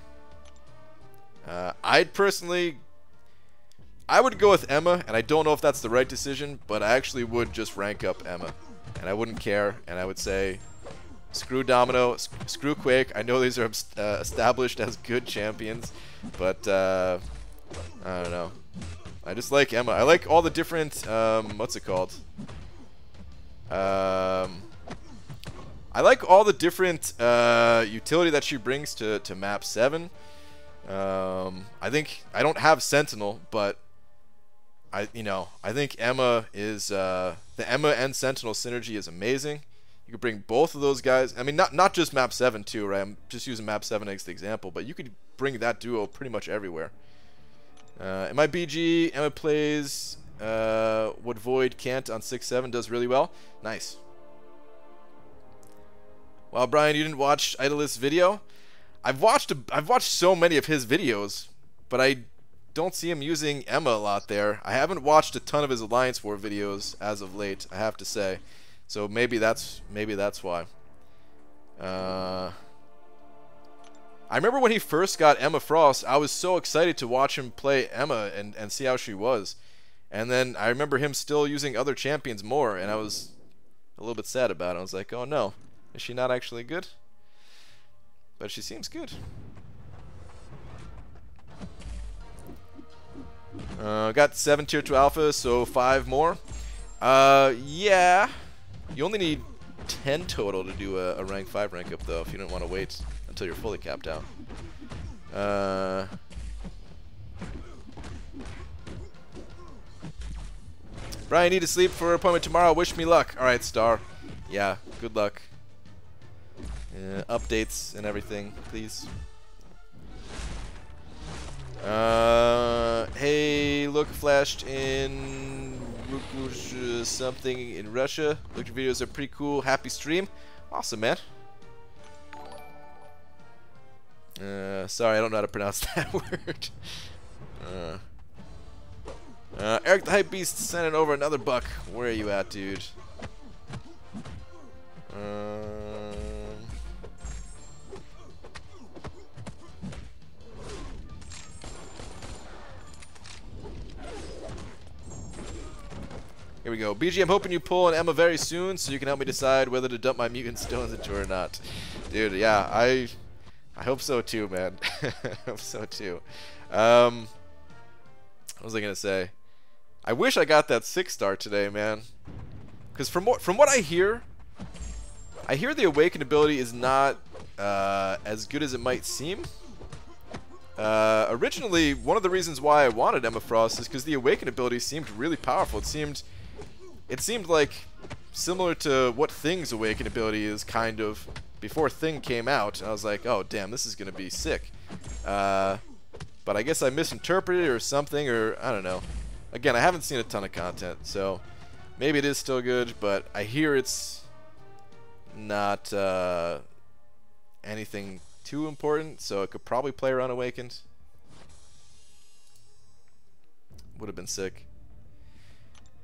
Speaker 1: I would go with Emma, and I don't know if that's the right decision, but I actually would just rank up Emma. And I wouldn't care, and I would say, screw Domino, screw Quake. I know these are established as good champions, but I don't know. I just like Emma. I like all the different, what's it called? I like all the different utility that she brings to map 7. I think I don't have Sentinel, but I think Emma is the Emma and Sentinel synergy is amazing. You could bring both of those guys. I mean, not just map 7 too, right? I'm just using map 7 as the example, but you could bring that duo pretty much everywhere. In my BG, Emma plays what Void can't on 6-7, does really well. Nice. Well, Brian, you didn't watch Idolist's video. I've watched so many of his videos, but I don't see him using Emma a lot there. I haven't watched a ton of his Alliance War videos as of late, I have to say. So maybe that's why. I remember when he first got Emma Frost, I was so excited to watch him play Emma and see how she was. And then I remember him still using other champions more, and I was a little bit sad about it. I was like, oh no, is she not actually good? But she seems good. Got 7 tier 2 alpha, so 5 more. Yeah. You only need 10 total to do a rank 5 rank up, though, if you don't want to wait until you're fully capped out. Brian, need to sleep for appointment tomorrow. Wish me luck. Alright, Star. Yeah, good luck. Updates and everything, please. Hey, look, flashed in something in Russia. Look, your videos are pretty cool. Happy stream. Awesome, man. Sorry, I don't know how to pronounce that word. Eric the Hype Beast sending over another buck. Where are you at, dude? Here we go. BG, I'm hoping you pull an Emma very soon so you can help me decide whether to dump my mutant stones into her or not. Dude, yeah, I hope so too, man. I hope so too. What was I gonna say? I wish I got that 6-star today, man. Because from what I hear the Awakened ability is not as good as it might seem. Originally, one of the reasons why I wanted Emma Frost is because the Awakened ability seemed really powerful. It seemed like similar to what Thing's Awakened ability is, kind of, before Thing came out. And I was like, oh, damn, this is going to be sick. But I guess I misinterpreted it or something, or I don't know. Again, I haven't seen a ton of content, so maybe it is still good, but I hear it's not anything too important, so it could probably play around Awakened. Would have been sick.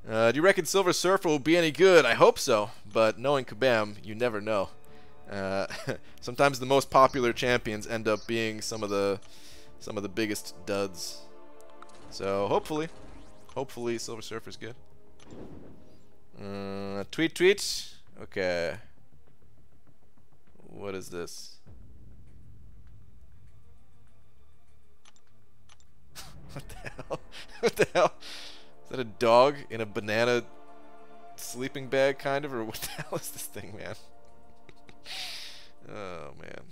Speaker 1: Do you reckon Silver Surfer will be any good? I hope so, but knowing Kabam, you never know. Sometimes the most popular champions end up being some of the biggest duds. So hopefully Silver Surfer's good. Tweet. Okay. What is this? What the hell? What the hell? Is that a dog in a banana sleeping bag, kind of? Or what the hell is this thing, man? Oh, man.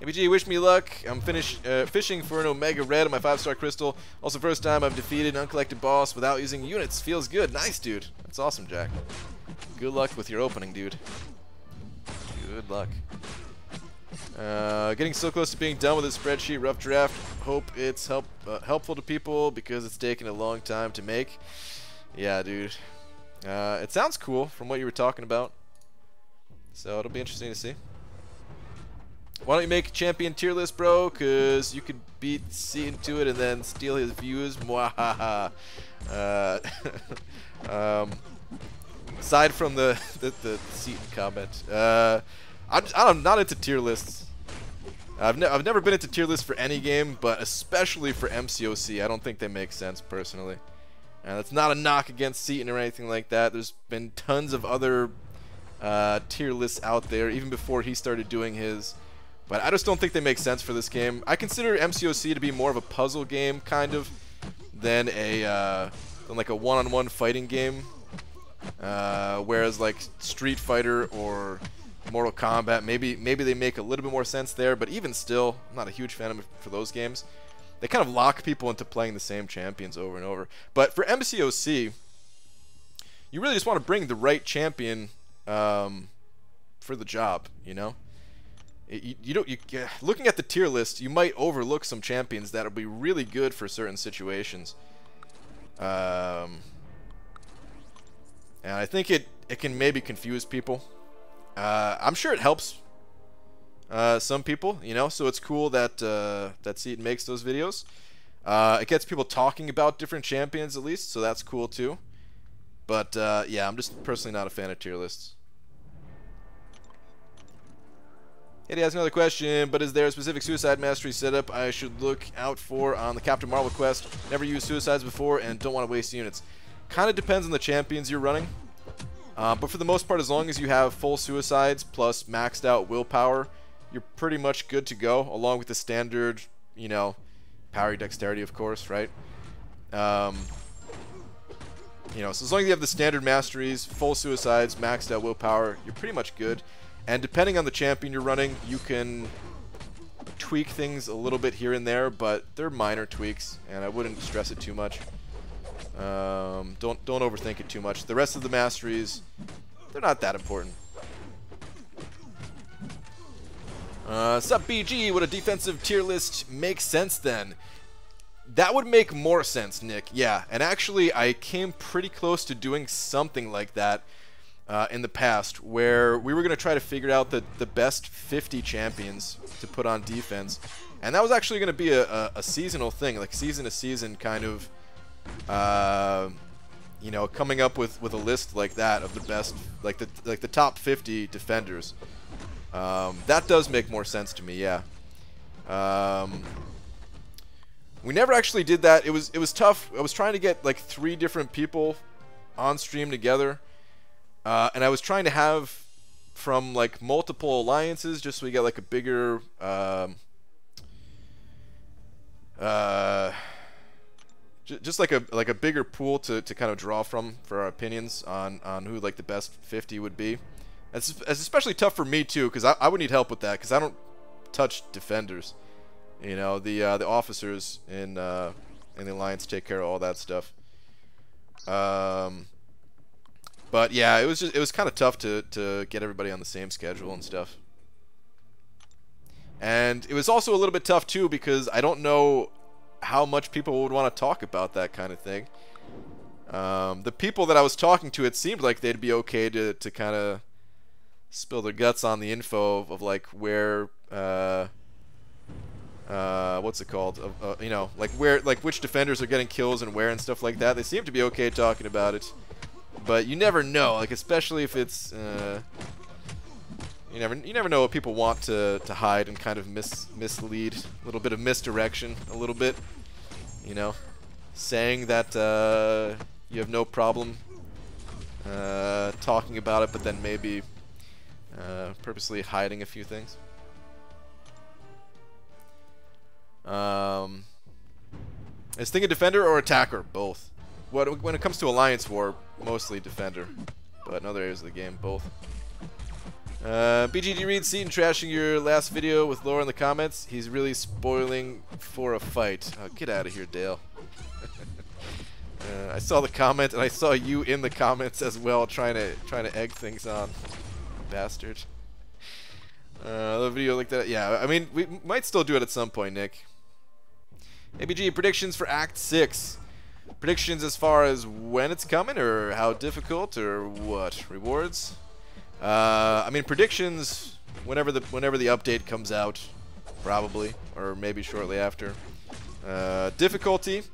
Speaker 1: ABG, wish me luck. I'm fishing for an Omega Red on my 5-star crystal. Also, first time I've defeated an uncollected boss without using units. Feels good. Nice, dude. That's awesome, Jack. Good luck with your opening, dude. Good luck. Getting so close to being done with this spreadsheet. Rough draft. Hope it's helpful to people because it's taken a long time to make. Yeah, dude. It sounds cool from what you were talking about. So it'll be interesting to see. Why don't you make a champion tier list, bro? Because you could beat Seaton to it and then steal his views. Mwahaha. Aside from the Seaton comment, I'm not into tier lists. I've never been into tier lists for any game, but especially for MCOC. I don't think they make sense personally. And that's not a knock against Seaton or anything like that. There's been tons of other tier lists out there, even before he started doing his. But I just don't think they make sense for this game. I consider MCOC to be more of a puzzle game, kind of, than like a one-on-one fighting game. Whereas like Street Fighter or Mortal Kombat, maybe they make a little bit more sense there. But even still, I'm not a huge fan of for those games. They kind of lock people into playing the same champions over and over. But for MCOC, you really just want to bring the right champion for the job, you know. Looking at the tier list, you might overlook some champions that will be really good for certain situations. And I think it can maybe confuse people. I'm sure it helps some people, you know. So it's cool that that Seaton makes those videos. It gets people talking about different champions at least, so that's cool too. But yeah, I'm just personally not a fan of tier lists. He has another question, but is there a specific suicide mastery setup I should look out for on the Captain Marvel quest? Never used suicides before and don't want to waste units. Kind of depends on the champions you're running. But for the most part, as long as you have full suicides plus maxed out willpower, you're pretty much good to go, along with the standard, you know, power dexterity, of course, right? You know, so as long as you have the standard masteries, full suicides, maxed out willpower, you're pretty much good. And depending on the champion you're running, you can tweak things a little bit here and there, but they're minor tweaks, and I wouldn't stress it too much. Don't overthink it too much. The rest of the masteries, they're not that important. Sup BG, would a defensive tier list make sense then? That would make more sense, Nick. Yeah, and actually I came pretty close to doing something like that in the past, where we were going to try to figure out the best 50 champions to put on defense. And that was actually going to be a seasonal thing, like season to season kind of, you know, coming up with a list like that of the best, like the top 50 defenders. That does make more sense to me, yeah. We never actually did that. It was tough. I was trying to get like 3 different people on stream together, and I was trying to have from like multiple alliances, just so we get like a bigger just like a bigger pool to kind of draw from for our opinions on who like the best 50 would be. It's especially tough for me too, because I would need help with that, because I don't touch defenders. You know, the officers in the alliance take care of all that stuff. But yeah, it was kind of tough to get everybody on the same schedule and stuff. And it was also a little bit tough too, because I don't know how much people would want to talk about that kind of thing. The people that I was talking to, it seemed like they'd be okay to kind of spill their guts on the info of like where what's it called? You know, like where, like which defenders are getting kills and where and stuff like that. They seem to be okay talking about it, but you never know. Like especially if it's you never know what people want to hide and kind of mislead. A little bit of misdirection, a little bit. You know, saying that you have no problem talking about it, but then maybe purposely hiding a few things. Is Thing a defender or attacker? Both. When it comes to Alliance War, mostly defender, but in other areas of the game, both. BGG Reed, seen trashing your last video with Laura in the comments. He's really spoiling for a fight. Oh, get out of here, Dale. I saw the comment, and I saw you in the comments as well, trying to egg things on, bastard. The video like that, yeah. I mean, we might still do it at some point, Nick. ABG predictions for Act 6. Predictions as far as when it's coming, or how difficult, or what? Rewards? I mean, predictions whenever the update comes out, probably, or maybe shortly after. Difficulty,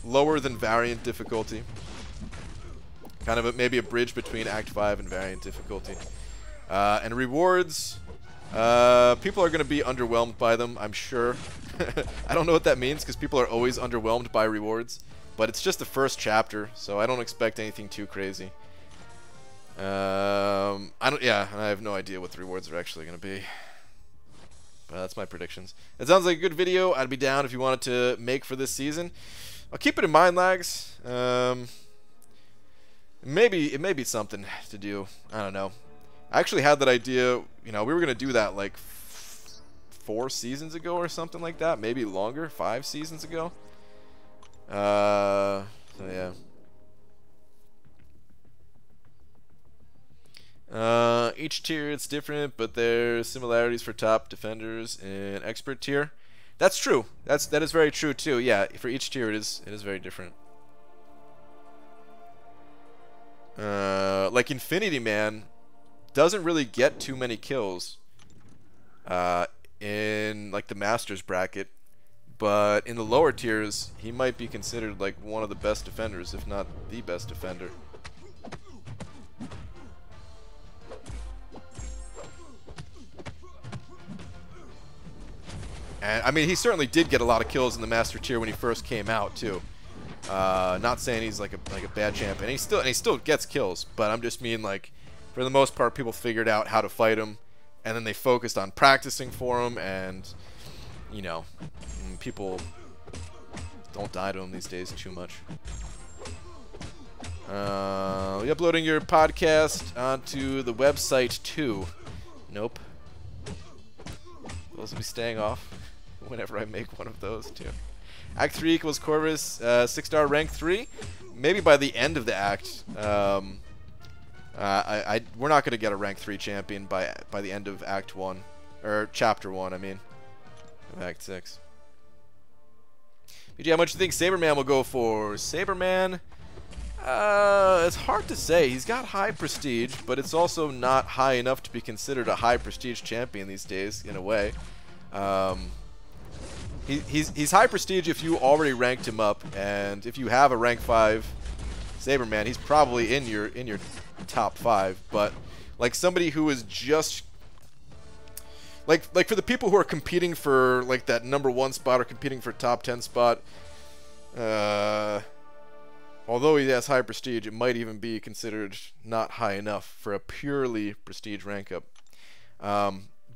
Speaker 1: lower than variant difficulty. Kind of maybe a bridge between Act 5 and variant difficulty. And rewards, people are going to be underwhelmed by them, I'm sure. I don't know what that means, because people are always underwhelmed by rewards. But it's just the first chapter, so I don't expect anything too crazy. I have no idea what the rewards are actually going to be. But that's my predictions. It sounds like a good video. I'd be down if you wanted to make for this season. I'll keep it in mind, Lags. It may be something to do. I don't know. I actually had that idea. You know, we were going to do that like 4 seasons ago or something like that. Maybe longer. 5 seasons ago. So yeah. Each tier it's different, but there's similarities for top defenders in expert tier. That's true. That is very true too. Yeah, for each tier it is very different. Like Infinity Man doesn't really get too many kills in like the Masters bracket, but in the lower tiers he might be considered like one of the best defenders, if not the best defender. And I mean, he certainly did get a lot of kills in the Master tier when he first came out too. Not saying he's like a bad champion. He still gets kills, but I'm just mean like, for the most part, people figured out how to fight him, and then they focused on practicing for him, and you know, people don't die to him these days too much. You uploading your podcast onto the website too? Nope. Those will be staying off whenever I make one of those too. Act 3 equals Corvus, 6-star rank 3. Maybe by the end of the act. We're not going to get a rank 3 champion by the end of Act 1. Or Chapter 1, I mean. Of Act 6. BG, how much do you think Saberman will go for? Saberman, it's hard to say. He's got high prestige, but it's also not high enough to be considered a high prestige champion these days, in a way. He's high prestige if you already ranked him up, and if you have a rank 5 Saberman, he's probably in your top 5. But like somebody who is just like for the people who are competing for like that #1 spot or competing for top 10 spot, although he has high prestige, it might even be considered not high enough for a purely prestige rank up.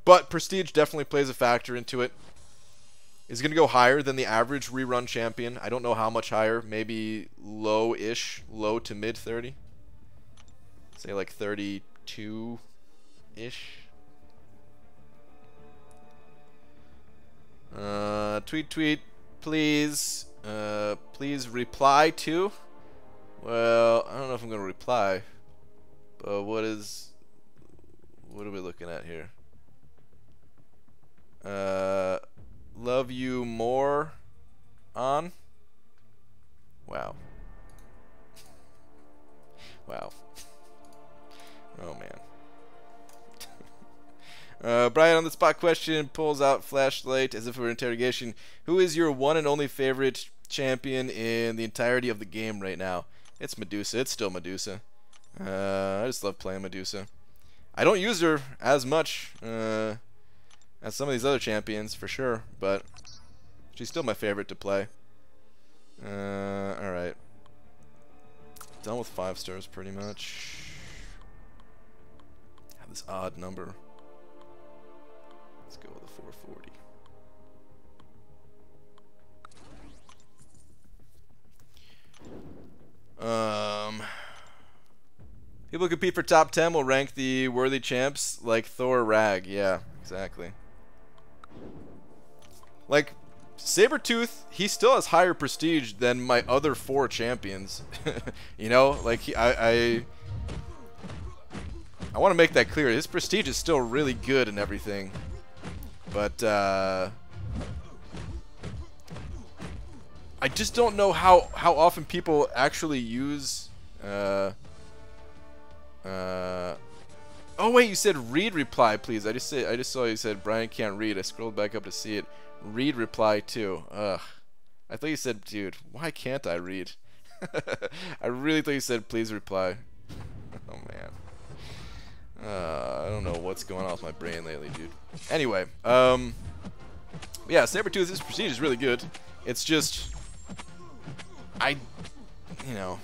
Speaker 1: But prestige definitely plays a factor into it. He's going to go higher than the average rerun champion. I don't know how much higher. Maybe low-ish, low to mid 30. Say like 32-ish. Tweet, please. Please reply to. Well, I don't know if I'm going to reply. But what are we looking at here? Love you more on. Wow. Wow. Oh man. Brian on the spot question pulls out flashlight as if it were interrogation. Who is your one and only favorite champion in the entirety of the game right now? It's Medusa. It's still Medusa. I just love playing Medusa. I don't use her as much as some of these other champions for sure, but she's still my favorite to play. Alright. Done with 5 stars pretty much. Have this odd number. Let's go with a 440. People who compete for top 10 will rank the worthy champs like Thor Rag. Yeah, exactly. Like, Sabretooth, he still has higher prestige than my other 4 champions. You know, like, I want to make that clear. His prestige is still really good and everything. But, I just don't know how often people actually use, oh wait, you said read reply, please. I just saw you said Brian can't read. I scrolled back up to see it. Read reply too. Ugh. I thought you said, dude, why can't I read? I really thought you said please reply. Oh man. I don't know what's going on with my brain lately, dude. Anyway, yeah, Sabretooth's prestige is really good. It's just, you know,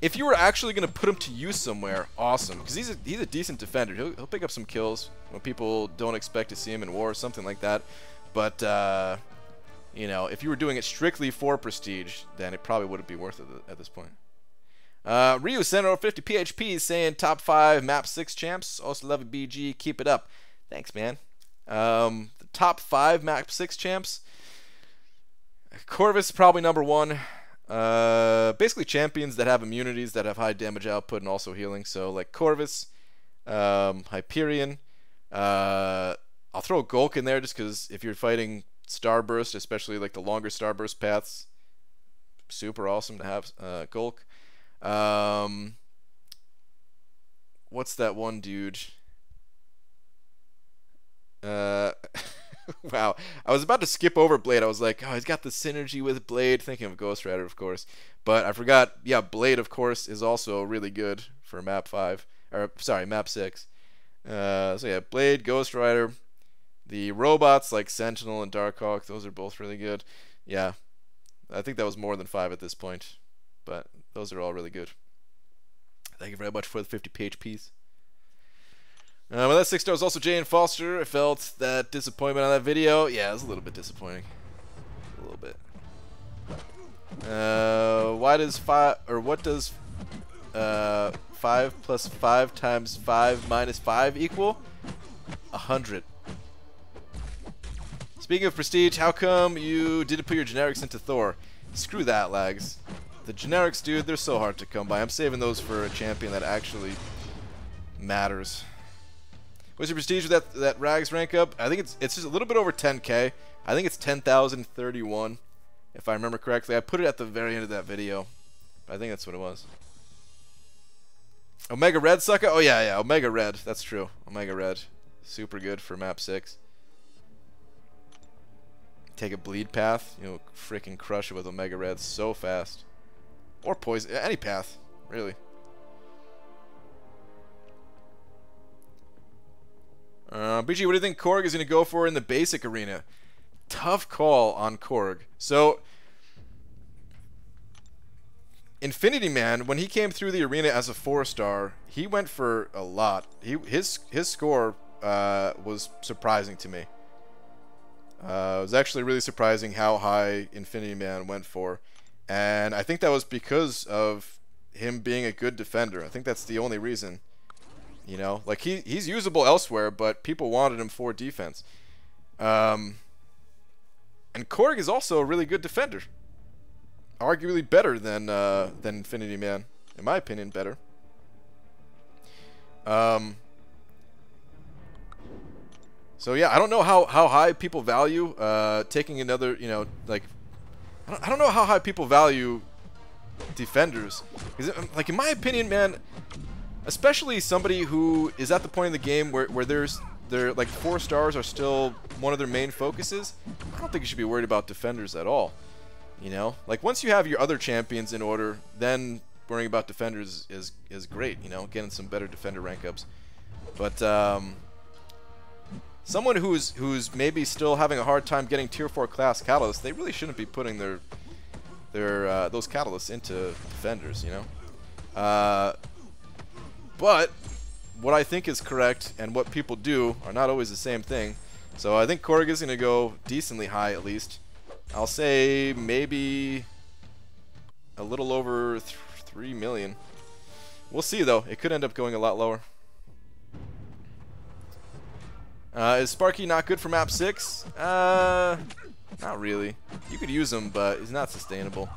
Speaker 1: if you were actually going to put him to use somewhere, awesome. Because he's a decent defender. He'll pick up some kills when people don't expect to see him in war or something like that. But, you know, if you were doing it strictly for prestige, then it probably wouldn't be worth it at this point. Ryu Sentinel 50 PHP is saying top 5 map 6 champs. Also love it, BG. Keep it up. Thanks, man. The top 5 map 6 champs. Corvus is probably #1. Basically champions that have immunities that have high damage output and also healing. So like Corvus, Hyperion. I'll throw Gulk in there just because if you're fighting Starburst, especially like the longer Starburst paths, super awesome to have Gulk. What's that one dude? Wow, I was about to skip over Blade. I was like, oh, he's got the synergy with Blade, thinking of Ghost Rider, of course. But I forgot, yeah, Blade, of course, is also really good for map 5. Or, sorry, map 6. So yeah, Blade, Ghost Rider. The robots like Sentinel and Darkhawk, those are both really good. Yeah, I think that was more than 5 at this point. But those are all really good. Thank you very much for the 50 PHPs. Well, that 6 star was also Jane Foster. I felt that disappointment on that video. Yeah, it was a little bit disappointing. A little bit. Why does 5, or what does 5 plus 5 times 5 minus 5 equal? 100. Speaking of prestige, how come you didn't put your generics into Thor? Screw that, lags. The generics, dude, they're so hard to come by. I'm saving those for a champion that actually matters. What's your prestige with that Rags rank up? I think it's just a little bit over 10k. I think it's 10,031, if I remember correctly. I put it at the very end of that video. I think that's what it was. Omega Red, sucker? Oh yeah, yeah, Omega Red. That's true. Omega Red, super good for map 6. Take a bleed path, you know, freaking crush it with Omega Red so fast. Or poison, any path, really. BG, what do you think Korg is going to go for in the basic arena? Tough call on Korg. So, Infinity Man, when he came through the arena as a 4-star, he went for a lot. His score was surprising to me. It was actually really surprising how high Infinity Man went for. And I think that was because of him being a good defender. I think that's the only reason. You know, like he's usable elsewhere, but people wanted him for defense. And Korg is also a really good defender. Arguably better than Infinity Man, in my opinion, better. So yeah, I don't know how high people value taking another, you know, like I don't know how high people value defenders. Like in my opinion, man, especially somebody who is at the point in the game where they're like 4 stars are still one of their main focuses, I don't think you should be worried about defenders at all. You know, like once you have your other champions in order, then worrying about defenders is great. You know, getting some better defender rank ups. But someone who's maybe still having a hard time getting tier 4 class catalysts, they really shouldn't be putting their those catalysts into defenders. You know. But what I think is correct and what people do are not always the same thing. So I think Korg is going to go decently high at least. I'll say maybe a little over 3 million. We'll see though. It could end up going a lot lower. Is Sparky not good for map 6? Not really. You could use him, but he's not sustainable.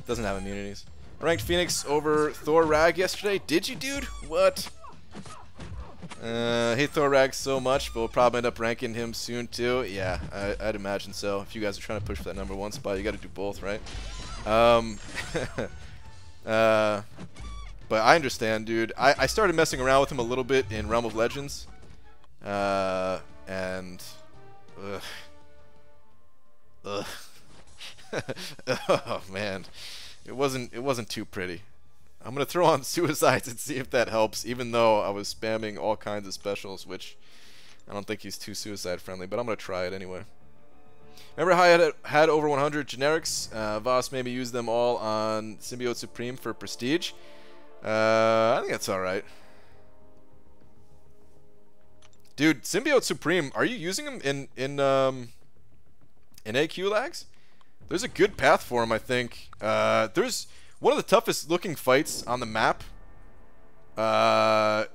Speaker 1: Doesn't have immunities. Ranked Phoenix over Thor Rag yesterday. Did you, dude? What? Hate Thor Rag so much, but we'll probably end up ranking him soon too. Yeah, I'd imagine so. If you guys are trying to push for that #1 spot, you got to do both, right? But I understand, dude. I started messing around with him a little bit in Realm of Legends, and oh man, it wasn't too pretty. I'm gonna throw on Suicides and see if that helps, even though I was spamming all kinds of specials, which I don't think he's too suicide friendly, but I'm gonna try it anyway. Remember how I had over 100 generics? Voss made me use them all on Symbiote Supreme for Prestige. I think that's alright. Dude, Symbiote Supreme, are you using him in AQ lags? There's a good path for him, I think. There's one of the toughest looking fights on the map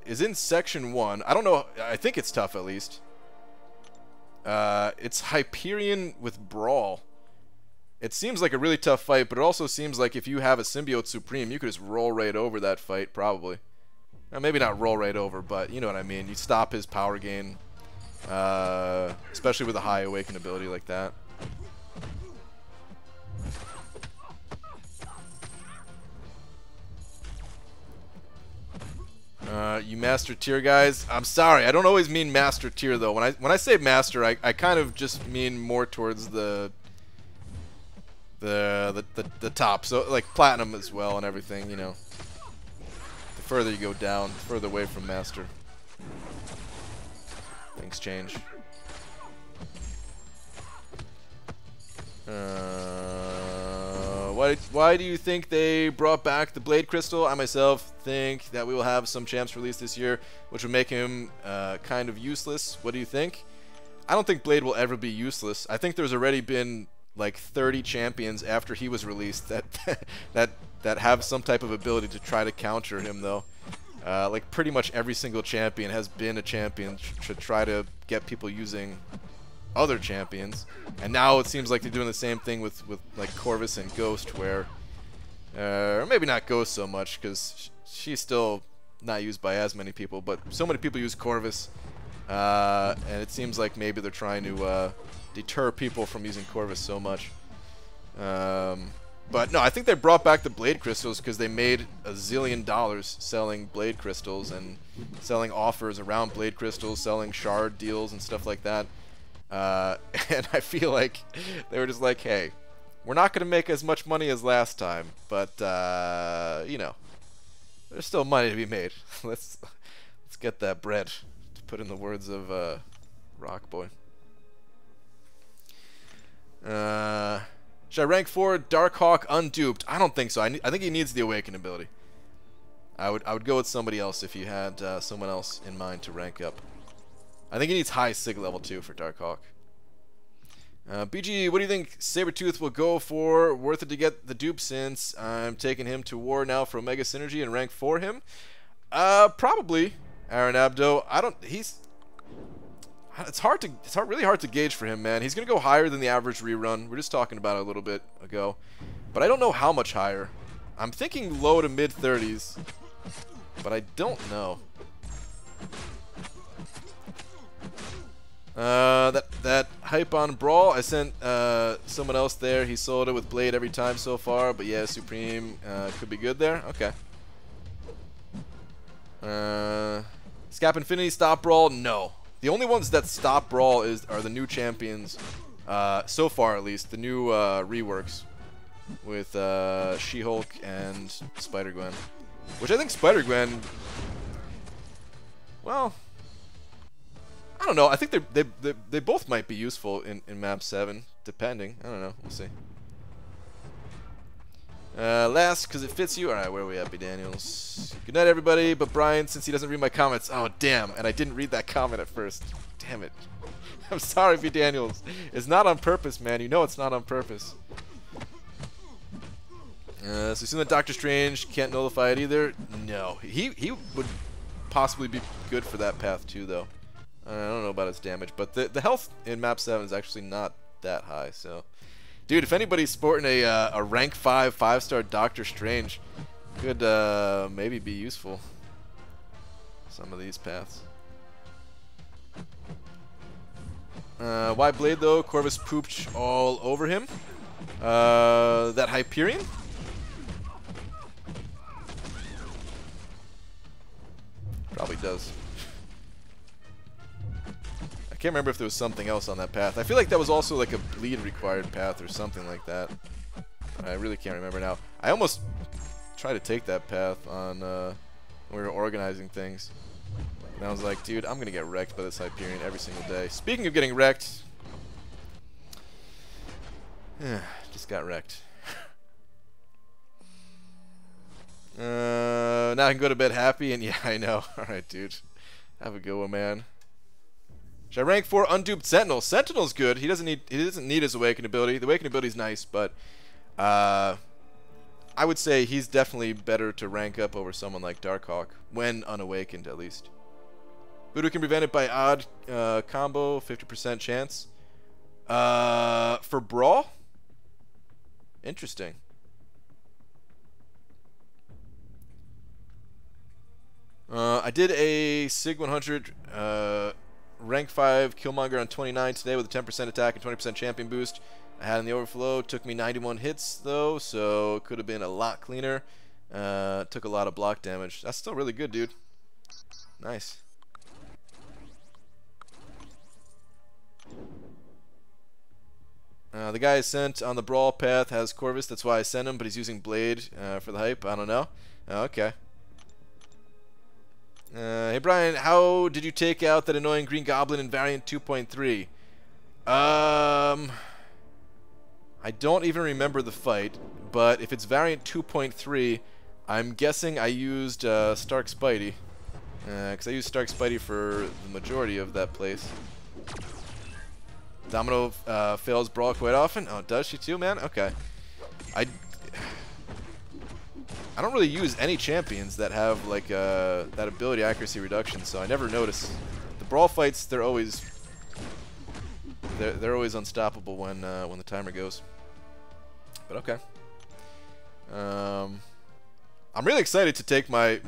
Speaker 1: is in Section 1. I don't know. I think it's tough, at least. It's Hyperion with Brawl. It seems like a really tough fight, but it also seems like if you have a Symbiote Supreme, you could just roll right over that fight, probably. Now, maybe not roll right over, but you know what I mean. You stop his power gain, especially with a high Awaken ability like that. You master tier guys. I'm sorry, I don't always mean master tier though. When I say master, I kind of just mean more towards the top. So like platinum as well and everything, you know. The further you go down, the further away from master. Things change. Why do you think they brought back the Blade Crystal? I myself think that we will have some champs released this year, which would make him kind of useless. What do you think? I don't think Blade will ever be useless. I think there's already been like 30 champions after he was released that that have some type of ability to try to counter him, though. Like pretty much every single champion has been a champion to try to get people using other champions, and now it seems like they're doing the same thing with like Corvus and Ghost, where or maybe not Ghost so much because she's still not used by as many people, but so many people use Corvus, and it seems like maybe they're trying to deter people from using Corvus so much. But no, I think they brought back the Blade Crystals because they made $1 zillion selling Blade Crystals and selling offers around Blade Crystals, selling shard deals and stuff like that. And I feel like they were just like, hey, we're not going to make as much money as last time, but, you know, there's still money to be made. Let's get that bread to put in the words of Rock Boy. Should I rank 4 Darkhawk unduped? I don't think so. I think he needs the Awaken ability. I would go with somebody else if you had someone else in mind to rank up. I think he needs high Sig level 2 for Darkhawk. BG, what do you think Sabretooth will go for? Worth it to get the dupe since I'm taking him to war now for Omega Synergy and rank 4 him? Probably. Aaron Abdo. It's really hard to gauge for him, man. He's gonna go higher than the average rerun. We're just talking about it a little bit ago, but I don't know how much higher. I'm thinking low to mid 30s, but I don't know. That hype on Brawl, I sent someone else there. He sold it with Blade every time so far, but yeah, Supreme could be good there. Okay. Scap Infinity, Stop Brawl, no. The only ones that stop Brawl are the new champions, so far at least. The new reworks with She-Hulk and Spider-Gwen, which I think Spider-Gwen, well, I don't know. I think they both might be useful in map 7, depending. I don't know. We'll see. Last, because it fits you. All right, where are we at, B. Daniels? Good night, everybody. But Brian, since he doesn't read my comments, oh damn! And I didn't read that comment at first. Damn it. I'm sorry, B. Daniels. It's not on purpose, man. You know it's not on purpose. So assume that Doctor Strange can't nullify it either. No, he would possibly be good for that path too, though. I don't know about its damage, but the health in map 7 is actually not that high. So, dude, if anybody's sporting a rank 5 5-star Doctor Strange, could maybe be useful. Some of these paths. Why Blade though? Corvus pooped all over him. That Hyperion? Probably does. I can't remember if there was something else on that path. I feel like that was also like a bleed required path or something like that. I really can't remember now. I almost tried to take that path on when we were organizing things. And I was like, dude, I'm going to get wrecked by this Hyperion every single day. Speaking of getting wrecked, just got wrecked. Now I can go to bed happy, and yeah, I know. Alright, dude. Have a good one, man. Should I rank 4 unduped Sentinel? Sentinel's good. He doesn't need his Awaken ability. The Awaken ability is nice, but I would say he's definitely better to rank up over someone like Darkhawk, when unawakened at least. Voodoo can prevent it by odd combo, 50% chance. For Brawl? Interesting. I did a Sig 100 rank 5 Killmonger on 29 today with a 10% attack and 20% champion boost. I had in the overflow. Took me 91 hits though, so could have been a lot cleaner. Took a lot of block damage. That's still really good, dude. Nice. The guy I sent on the Brawl path has Corvus, that's why I sent him, but he's using Blade for the hype. I don't know. Okay. Hey Brian, how did you take out that annoying Green Goblin in Variant 2.3? I don't even remember the fight, but if it's Variant 2.3, I'm guessing I used Stark Spidey. Because I used Stark Spidey for the majority of that place. Domino fails Brawl quite often. Oh, does she too, man? Okay. I don't really use any champions that have like that ability accuracy reduction, so I never notice. The Brawl fights, they're always unstoppable when the timer goes. But okay. I'm really excited to take my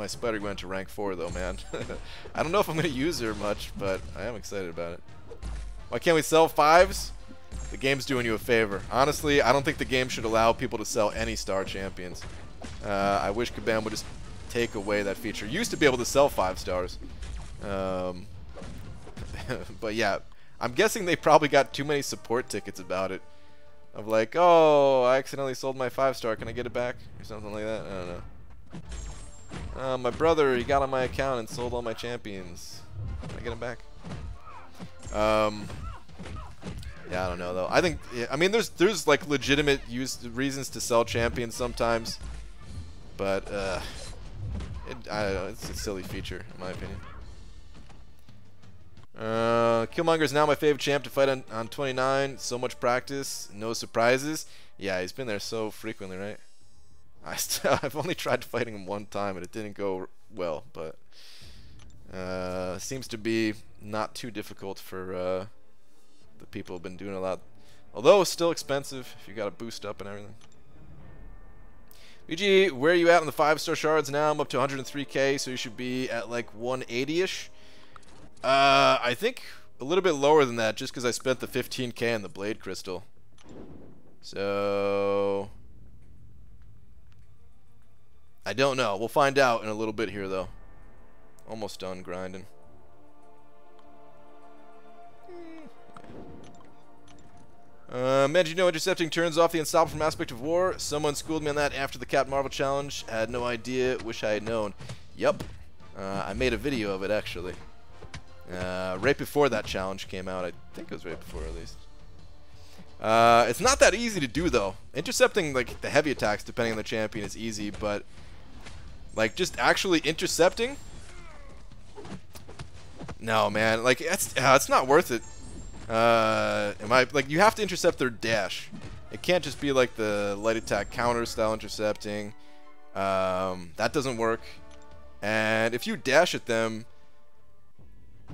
Speaker 1: Spider-Gwen to rank 4 though, man. I don't know if I'm gonna use her much, but I am excited about it. Why can't we sell 5s? The game's doing you a favor. Honestly, I don't think the game should allow people to sell any star champions. I wish Kabam would just take away that feature. Used to be able to sell 5 stars. But yeah, I'm guessing they probably got too many support tickets about it. Of like, oh, I accidentally sold my 5-star. Can I get it back? Or something like that. I don't know. My brother, he got on my account and sold all my champions. Can I get him back? Yeah, I don't know though. I think, yeah, I mean, there's like legitimate reasons to sell champions sometimes, but I don't know. It's a silly feature in my opinion. Killmonger is now my favorite champ to fight on 29. So much practice, no surprises. Yeah, he's been there so frequently, right? I've only tried fighting him one time and it didn't go well, but seems to be not too difficult for the people who've been doing a lot. Although it's still expensive if you got to boost up and everything. BG, where are you at on the 5-star shards now? I'm up to 103k, so you should be at like 180-ish. I think a little bit lower than that, just because I spent the 15k on the blade crystal. So I don't know. We'll find out in a little bit here, though. Almost done grinding. Man, you know intercepting turns off the unstoppable from aspect of war? Someone schooled me on that after the Captain Marvel challenge. Had no idea. Wish I had known. Yup. I made a video of it, actually. Right before that challenge came out. I think it was right before, at least. It's not that easy to do, though. Intercepting, like, the heavy attacks, depending on the champion, is easy, but like, just actually intercepting? No, man. Like, it's not worth it. Like, you have to intercept their dash. It can't just be like the light attack counter style intercepting. That doesn't work. And if you dash at them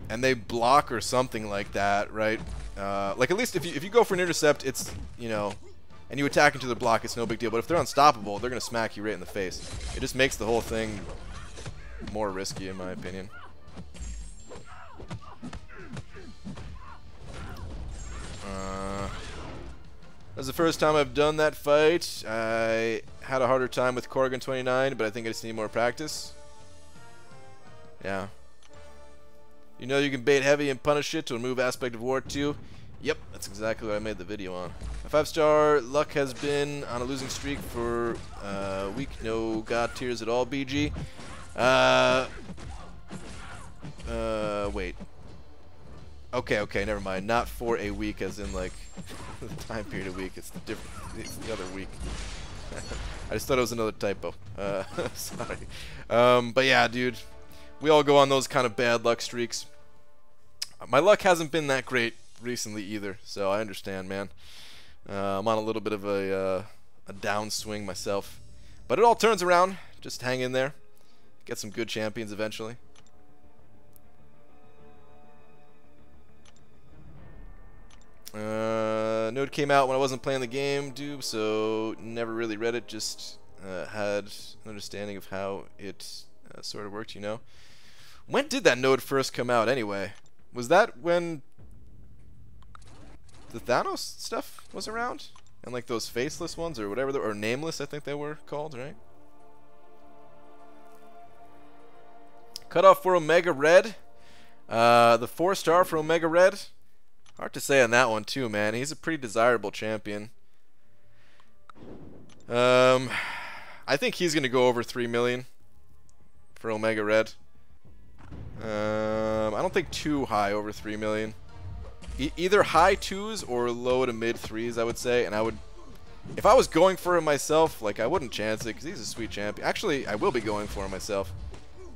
Speaker 1: and they block or something like that, right? Like, at least if you go for an intercept, it's, you know, and you attack into the block, it's no big deal. But if they're unstoppable, they're gonna smack you right in the face. It just makes the whole thing more risky, in my opinion. That was the first time I've done that fight. I had a harder time with Corrigan 29, but I think I just need more practice. Yeah. You know you can bait heavy and punish it to remove aspect of war too. Yep, that's exactly what I made the video on. My 5-star luck has been on a losing streak for a week. No god tiers at all, BG. Wait. Okay, never mind. Not for a week, as in like the time period of week. It's the other week. I just thought it was another typo. Sorry. But yeah, dude, we all go on those kind of bad luck streaks. My luck hasn't been that great recently either, so I understand, man. I'm on a little bit of a downswing myself, but it all turns around. Just hang in there. Get some good champions eventually. Node came out when I wasn't playing the game, dude, so never really read it, just had an understanding of how it sort of worked, you know. When did that node first come out anyway? Was that when the Thanos stuff was around? And like those faceless ones or whatever, or nameless I think they were called, right? Cutoff for Omega Red. The 4-star for Omega Red. Hard to say on that one too, man. He's a pretty desirable champion. I think he's gonna go over 3 million for Omega Red. I don't think too high over 3 million. Either high 2s or low to mid 3s, I would say. And I would, if I was going for him myself, like I wouldn't chance it because he's a sweet champion. Actually, I will be going for him myself.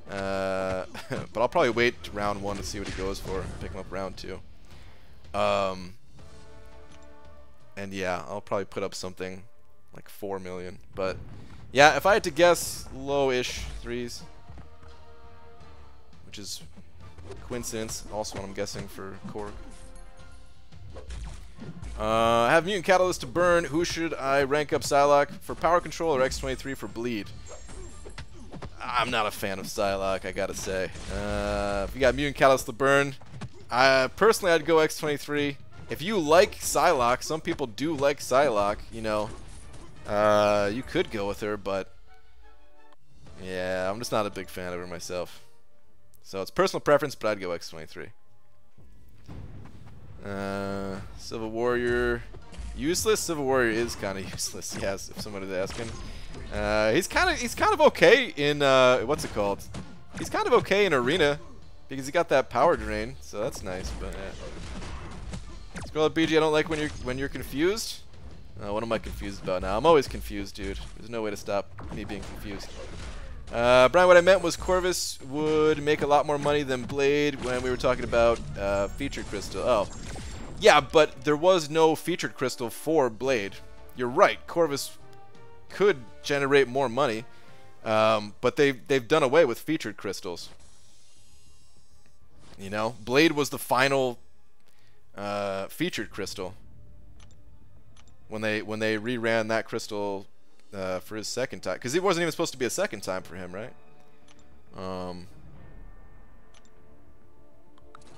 Speaker 1: But I'll probably wait to round 1 to see what he goes for and pick him up round 2. And yeah, I'll probably put up something like 4 million. But yeah, if I had to guess, low-ish 3s, which is coincidence. Also, what I'm guessing for Korg. I have Mutant Catalyst to burn. Who should I rank up Psylocke for power control or X23 for bleed? I'm not a fan of Psylocke, I gotta say. If you got Mutant Catalyst to burn, personally, I'd go X23. If you like Psylocke, some people do like Psylocke, you know. You could go with her, but yeah, I'm just not a big fan of her myself. So it's personal preference, but I'd go X23. Civil Warrior, useless? Civil Warrior is kind of useless, yes, if somebody's asking. He's kind of okay in what's it called? He's kind of okay in arena because he got that power drain, so that's nice. But Scroll up BG. I don't like when you're confused. What am I confused about now? I'm always confused, dude. There's no way to stop me being confused. Brian, what I meant was Corvus would make a lot more money than Blade when we were talking about featured crystal. Oh, yeah, but there was no featured crystal for Blade. You're right. Corvus could generate more money, but they've done away with featured crystals. You know, Blade was the final featured crystal when they reran that crystal for his second time, because it wasn't even supposed to be a second time for him, right?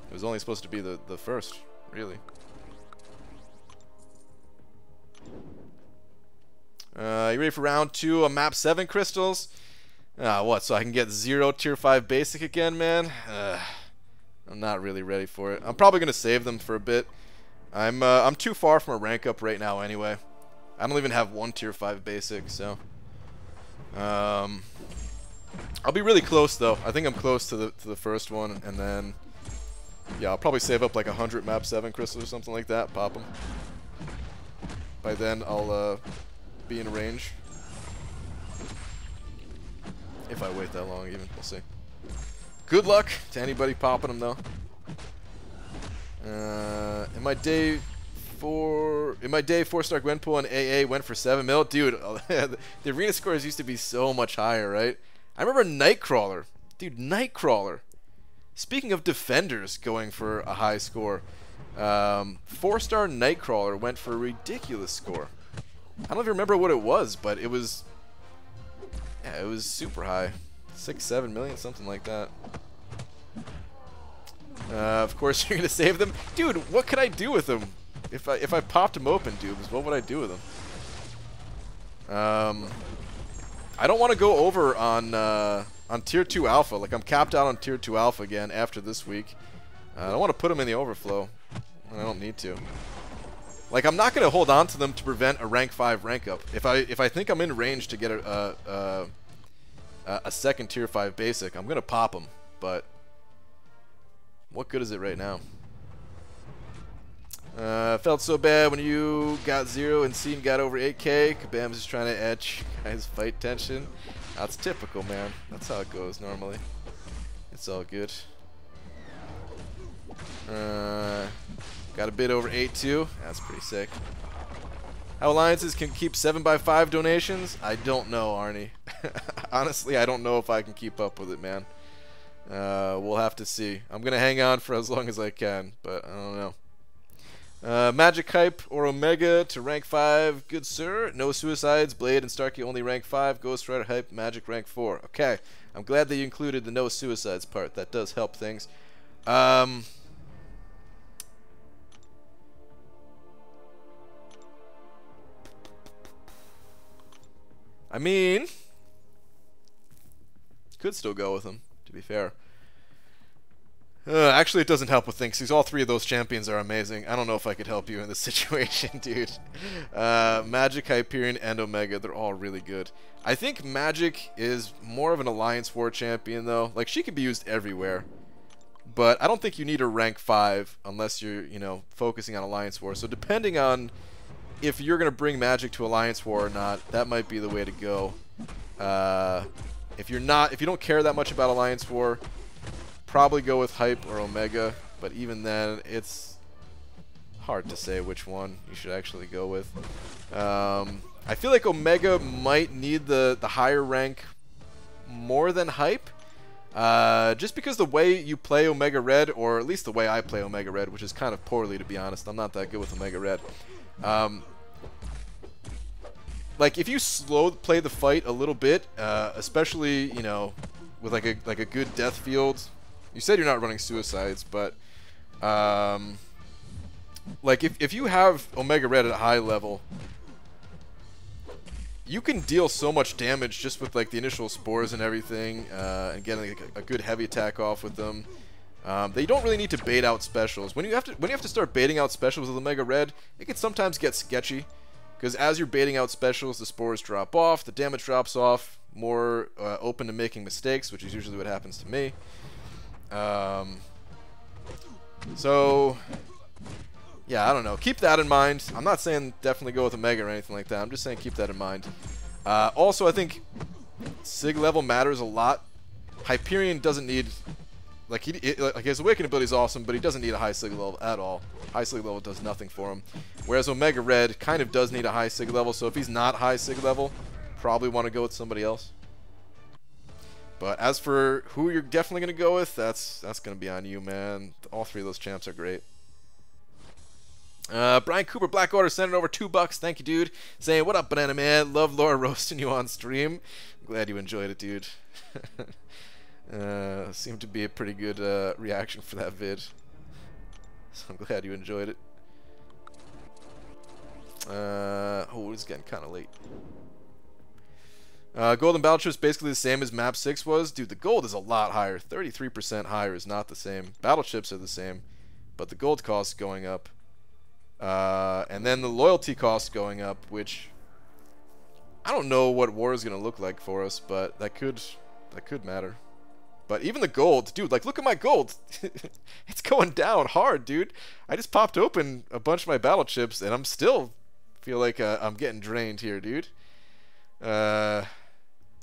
Speaker 1: It was only supposed to be the first, really. You ready for round 2 on map 7 crystals? What, so I can get 0 tier 5 basic again, man? I'm not really ready for it. I'm probably gonna save them for a bit. I'm too far from a rank up right now anyway. I don't even have 1 tier 5 basic, so I'll be really close though. I think I'm close to the first one, and then yeah, I'll probably save up like 100 map 7 crystals or something like that. Pop them. By then I'll be in range. If I wait that long, even. We'll see. Good luck to anybody popping them, though. In my day 4-star Gwenpool and AA went for 7 mil. Dude, the arena scores used to be so much higher, right? I remember Nightcrawler. Dude, Nightcrawler. Speaking of defenders going for a high score, 4-star Nightcrawler went for a ridiculous score. I don't even remember what it was, but it was, yeah, it was super high. 6-7 million, something like that. Of course you're gonna save them, dude. What could I do with them if I popped them open, dudes? What would I do with them? I don't want to go over on tier 2 alpha. Like, I'm capped out on tier 2 alpha again after this week. I don't want to put them in the overflow. I don't need to. Like, I'm not gonna hold on to them to prevent a rank 5 rank up. If I think I'm in range to get a second tier 5 basic, I'm gonna pop them. But what good is it right now? Felt so bad when you got 0 and Scene got over 8K. Kabam's just trying to etch guys' fight tension. That's typical, man. That's how it goes normally. It's all good. Got a bit over 8 too. That's pretty sick. How alliances can keep 7x5 donations? I don't know, Arnie. Honestly, I don't know if I can keep up with it, man. We'll have to see. I'm gonna hang on for as long as I can, but I don't know. Magic Hype or Omega to rank 5, good sir. No suicides. Blade and Starkey only rank 5. Ghost Rider Hype, Magic rank 4. Okay, I'm glad that you included the no suicides part. That does help things. I mean, could still go with him, to be fair. Actually, it doesn't help with things, because all 3 of those champions are amazing. I don't know if I could help you in this situation, dude. Magic, Hyperion, and Omega, they're all really good. I think Magic is more of an Alliance War champion, though. Like, she could be used everywhere. But I don't think you need a rank 5 unless you're, you know, focusing on Alliance War. So depending on if you're going to bring Magic to Alliance War or not, that might be the way to go. If you don't care that much about Alliance War, probably go with Hype or Omega, but even then, it's hard to say which one you should actually go with. I feel like Omega might need the higher rank more than Hype, just because the way you play Omega Red, or at least the way I play Omega Red, which is kind of poorly, to be honest. I'm not that good with Omega Red. Like, if you slow play the fight a little bit, especially, you know, with like a good death field. You said you're not running suicides, but like if you have Omega Red at a high level, you can deal so much damage just with like the initial spores and everything, and getting like, a good heavy attack off with them. They don't really need to bait out specials. When you have to start baiting out specials with Omega Red, it can sometimes get sketchy. Because as you're baiting out specials, the spores drop off, the damage drops off, more open to making mistakes, which is usually what happens to me. So, yeah, I don't know. Keep that in mind. I'm not saying definitely go with Omega or anything like that. I'm just saying keep that in mind. Also, I think Sig level matters a lot. Hyperion doesn't need... Like his Awakening ability is awesome, but he doesn't need a high Sig level at all. High Sig level does nothing for him. Whereas Omega Red kind of does need a high Sig level, so if he's not high Sig level, probably want to go with somebody else. But as for who you're definitely going to go with, that's going to be on you, man. All three of those champs are great. Brian Cooper, Black Order, sending over $2. Thank you, dude. Saying, what up, Banana Man? Love Laura roasting you on stream. I'm glad you enjoyed it, dude. Seemed to be a pretty good reaction for that vid. So I'm glad you enjoyed it. Oh, it's getting kind of late. Golden Battle Chip's basically the same as Map 6 was. Dude, the gold is a lot higher. 33% higher is not the same. Battle Chips are the same, but the gold cost going up. And then the loyalty cost going up, which I don't know what war is going to look like for us, but that could matter. But even the gold, dude, like, look at my gold. It's going down hard, dude. I just popped open a bunch of my battle chips, and I'm still feel like I'm getting drained here, dude.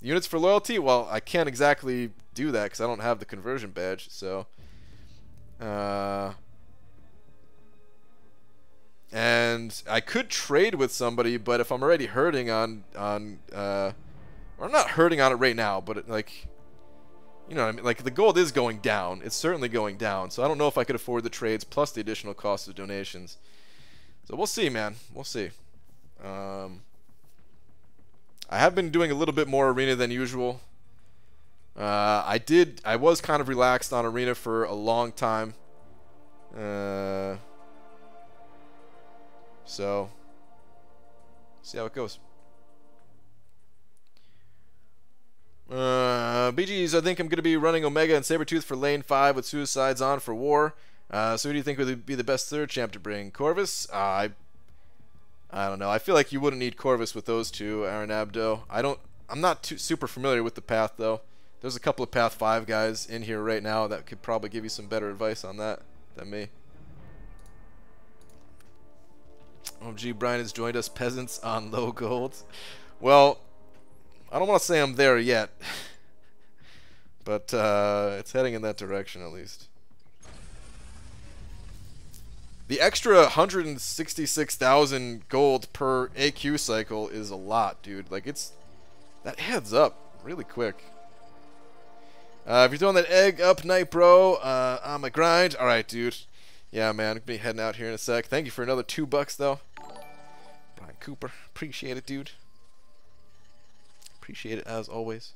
Speaker 1: Units for loyalty? Well, I can't exactly do that because I don't have the conversion badge, so... and I could trade with somebody, but if I'm already hurting on or I'm not hurting on it right now, but like... You know what I mean? Like, the gold is going down. It's certainly going down. So I don't know if I could afford the trades plus the additional cost of donations. So we'll see, man. We'll see. I have been doing a little bit more Arena than usual. I was kind of relaxed on Arena for a long time. So, see how it goes. BGs, I think I'm going to be running Omega and Sabretooth for lane 5 with Suicides on for war. So who do you think would be the best third champ to bring? Corvus? I don't know. I feel like you wouldn't need Corvus with those two, Aaron Abdo. I'm not super familiar with the path, though. There's a couple of Path 5 guys in here right now that could probably give you some better advice on that than me. OMG, Brian has joined us, peasants on low gold. Well... I don't want to say I'm there yet, but it's heading in that direction at least. The extra 166,000 gold per AQ cycle is a lot, dude. Like, that adds up really quick. If you're throwing that egg up night, bro, on my grind. All right, dude. Yeah, man, I'm gonna be heading out here in a sec. Thank you for another $2, though. Brian Cooper, appreciate it, dude. Appreciate it as always.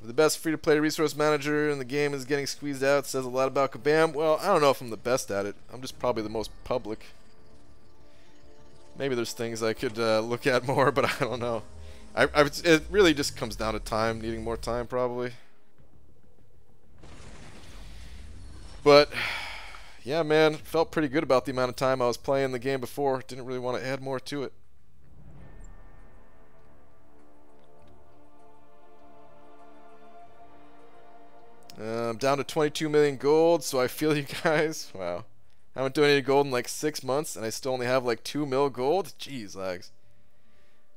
Speaker 1: The best free-to-play resource manager in the game is getting squeezed out. Says a lot about Kabam. Well, I don't know if I'm the best at it. I'm just probably the most public. Maybe there's things I could look at more, but I don't know. It really just comes down to time, needing more time probably. But... yeah, man, felt pretty good about the amount of time I was playing the game before. Didn't really want to add more to it. I'm down to 22 million gold, so I feel you guys. Wow. I haven't donated gold in like 6 months, and I still only have like 2 mil gold? Jeez, lags.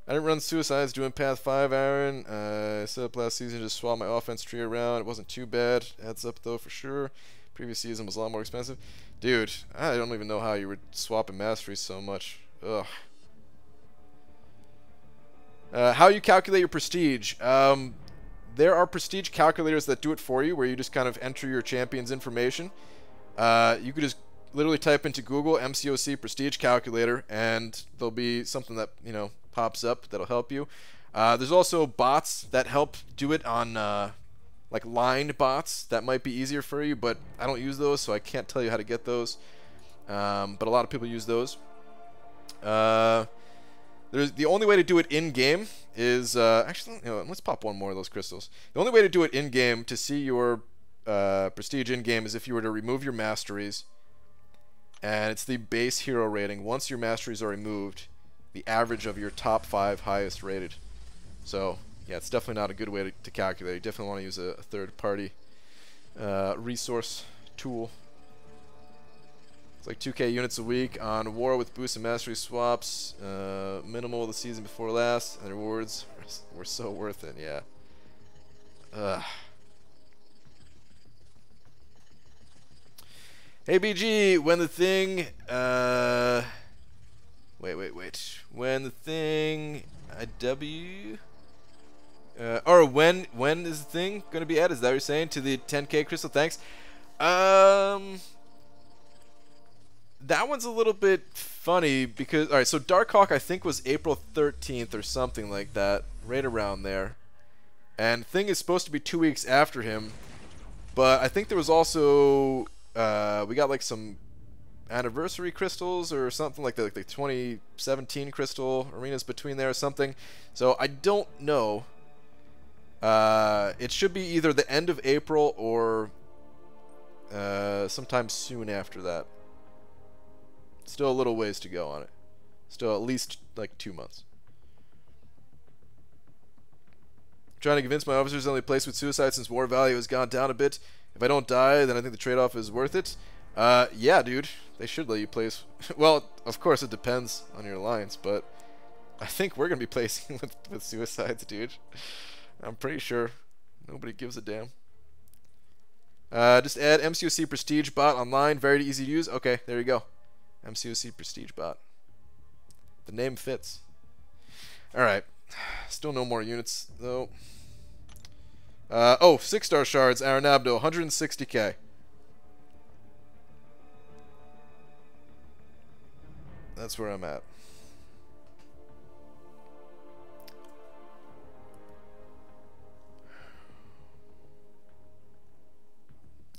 Speaker 1: I didn't run Suicides doing Path 5, Aaron. I set up last season to just swap my offense tree around. It wasn't too bad. Adds up, though, for sure. Previous season was a lot more expensive. Dude, I don't even know how you were swapping masteries so much. Ugh. How you calculate your prestige. There are prestige calculators that do it for you, where you just kind of enter your champion's information. You could just literally type into Google MCOC prestige calculator, and there'll be something that, you know, pops up that'll help you. There's also bots that help do it on... like lined bots that might be easier for you, but I don't use those, so I can't tell you how to get those. But a lot of people use those. The only way to do it in game is actually, you know, let's pop one more of those crystals. The only way to do it in game to see your prestige in-game is if you were to remove your masteries, and it's the base hero rating. Once your masteries are removed, the average of your top 5 highest rated. So, yeah, it's definitely not a good way to calculate. You definitely want to use a third-party resource tool. It's like 2k units a week on war with boost and mastery swaps. Minimal the season before last, and the rewards were so worth it, yeah. Hey BG, when the thing wait. When the thing or when is the thing gonna be added? Is that what you're saying? To the 10k crystal, thanks. That one's a little bit funny because alright, so Darkhawk I think was April 13th or something like that, right around there. And thing is supposed to be 2 weeks after him, but I think there was also we got like some anniversary crystals or something like the 2017 crystal arenas between there or something. So I don't know. It should be either the end of April or sometime soon after that. Still a little ways to go on it. Still at least like 2 months. Trying to convince my officers to only place with suicide since war value has gone down a bit. If I don't die, then I think the trade-off is worth it. Yeah, dude. They should let you place... Well, of course it depends on your alliance, but I think we're going to be placing with suicides, dude. I'm pretty sure. Nobody gives a damn. Just add MCOC Prestige Bot online. Very easy to use. Okay, there you go. MCOC Prestige Bot. The name fits. Alright. Still no more units, though. Oh, 6-star shards, Aranabdo, 160k. That's where I'm at.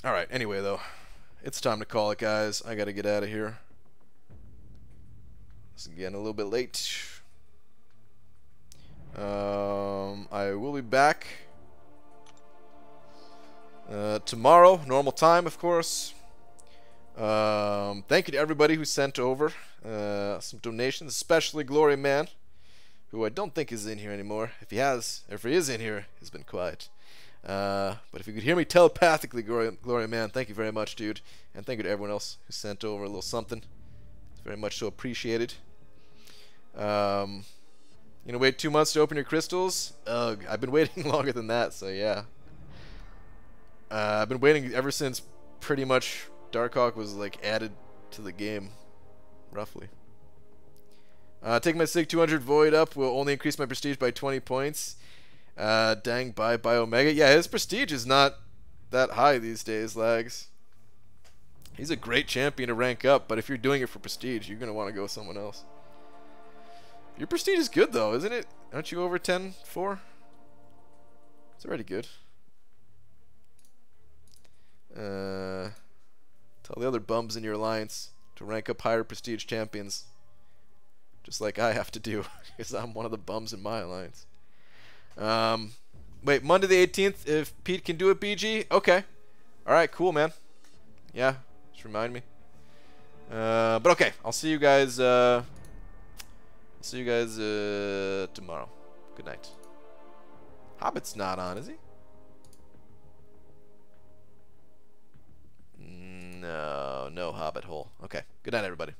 Speaker 1: Alright, anyway, though. It's time to call it, guys. I gotta get out of here. It's getting a little bit late. I will be back tomorrow, normal time, of course. Thank you to everybody who sent over some donations, especially Glory Man, who I don't think is in here anymore. If he is in here, he's been quiet. But if you could hear me telepathically, Glory Man, thank you very much, dude. And thank you to everyone else who sent over a little something. It's very much so appreciated. You know, wait 2 months to open your crystals? Ugh, I've been waiting longer than that, so yeah. I've been waiting ever since pretty much Darkhawk was like added to the game, roughly. Taking my SIG 200 Void up will only increase my prestige by 20 points. Dang, bye Omega. Yeah, his prestige is not that high these days, lags. He's a great champion to rank up, but if you're doing it for prestige, you're gonna want to go with someone else. Your prestige is good though, isn't it? Aren't you over 10-4? It's already good. Tell the other bums in your alliance to rank up higher prestige champions. Just like I have to do, because I'm one of the bums in my alliance. Wait, Monday the 18th, if Pete can do it, BG? Okay. Alright, cool, man. Yeah, just remind me. But okay, I'll see you guys, tomorrow. Good night. Hobbit's not on, is he? No Hobbit hole. Okay. Good night, everybody.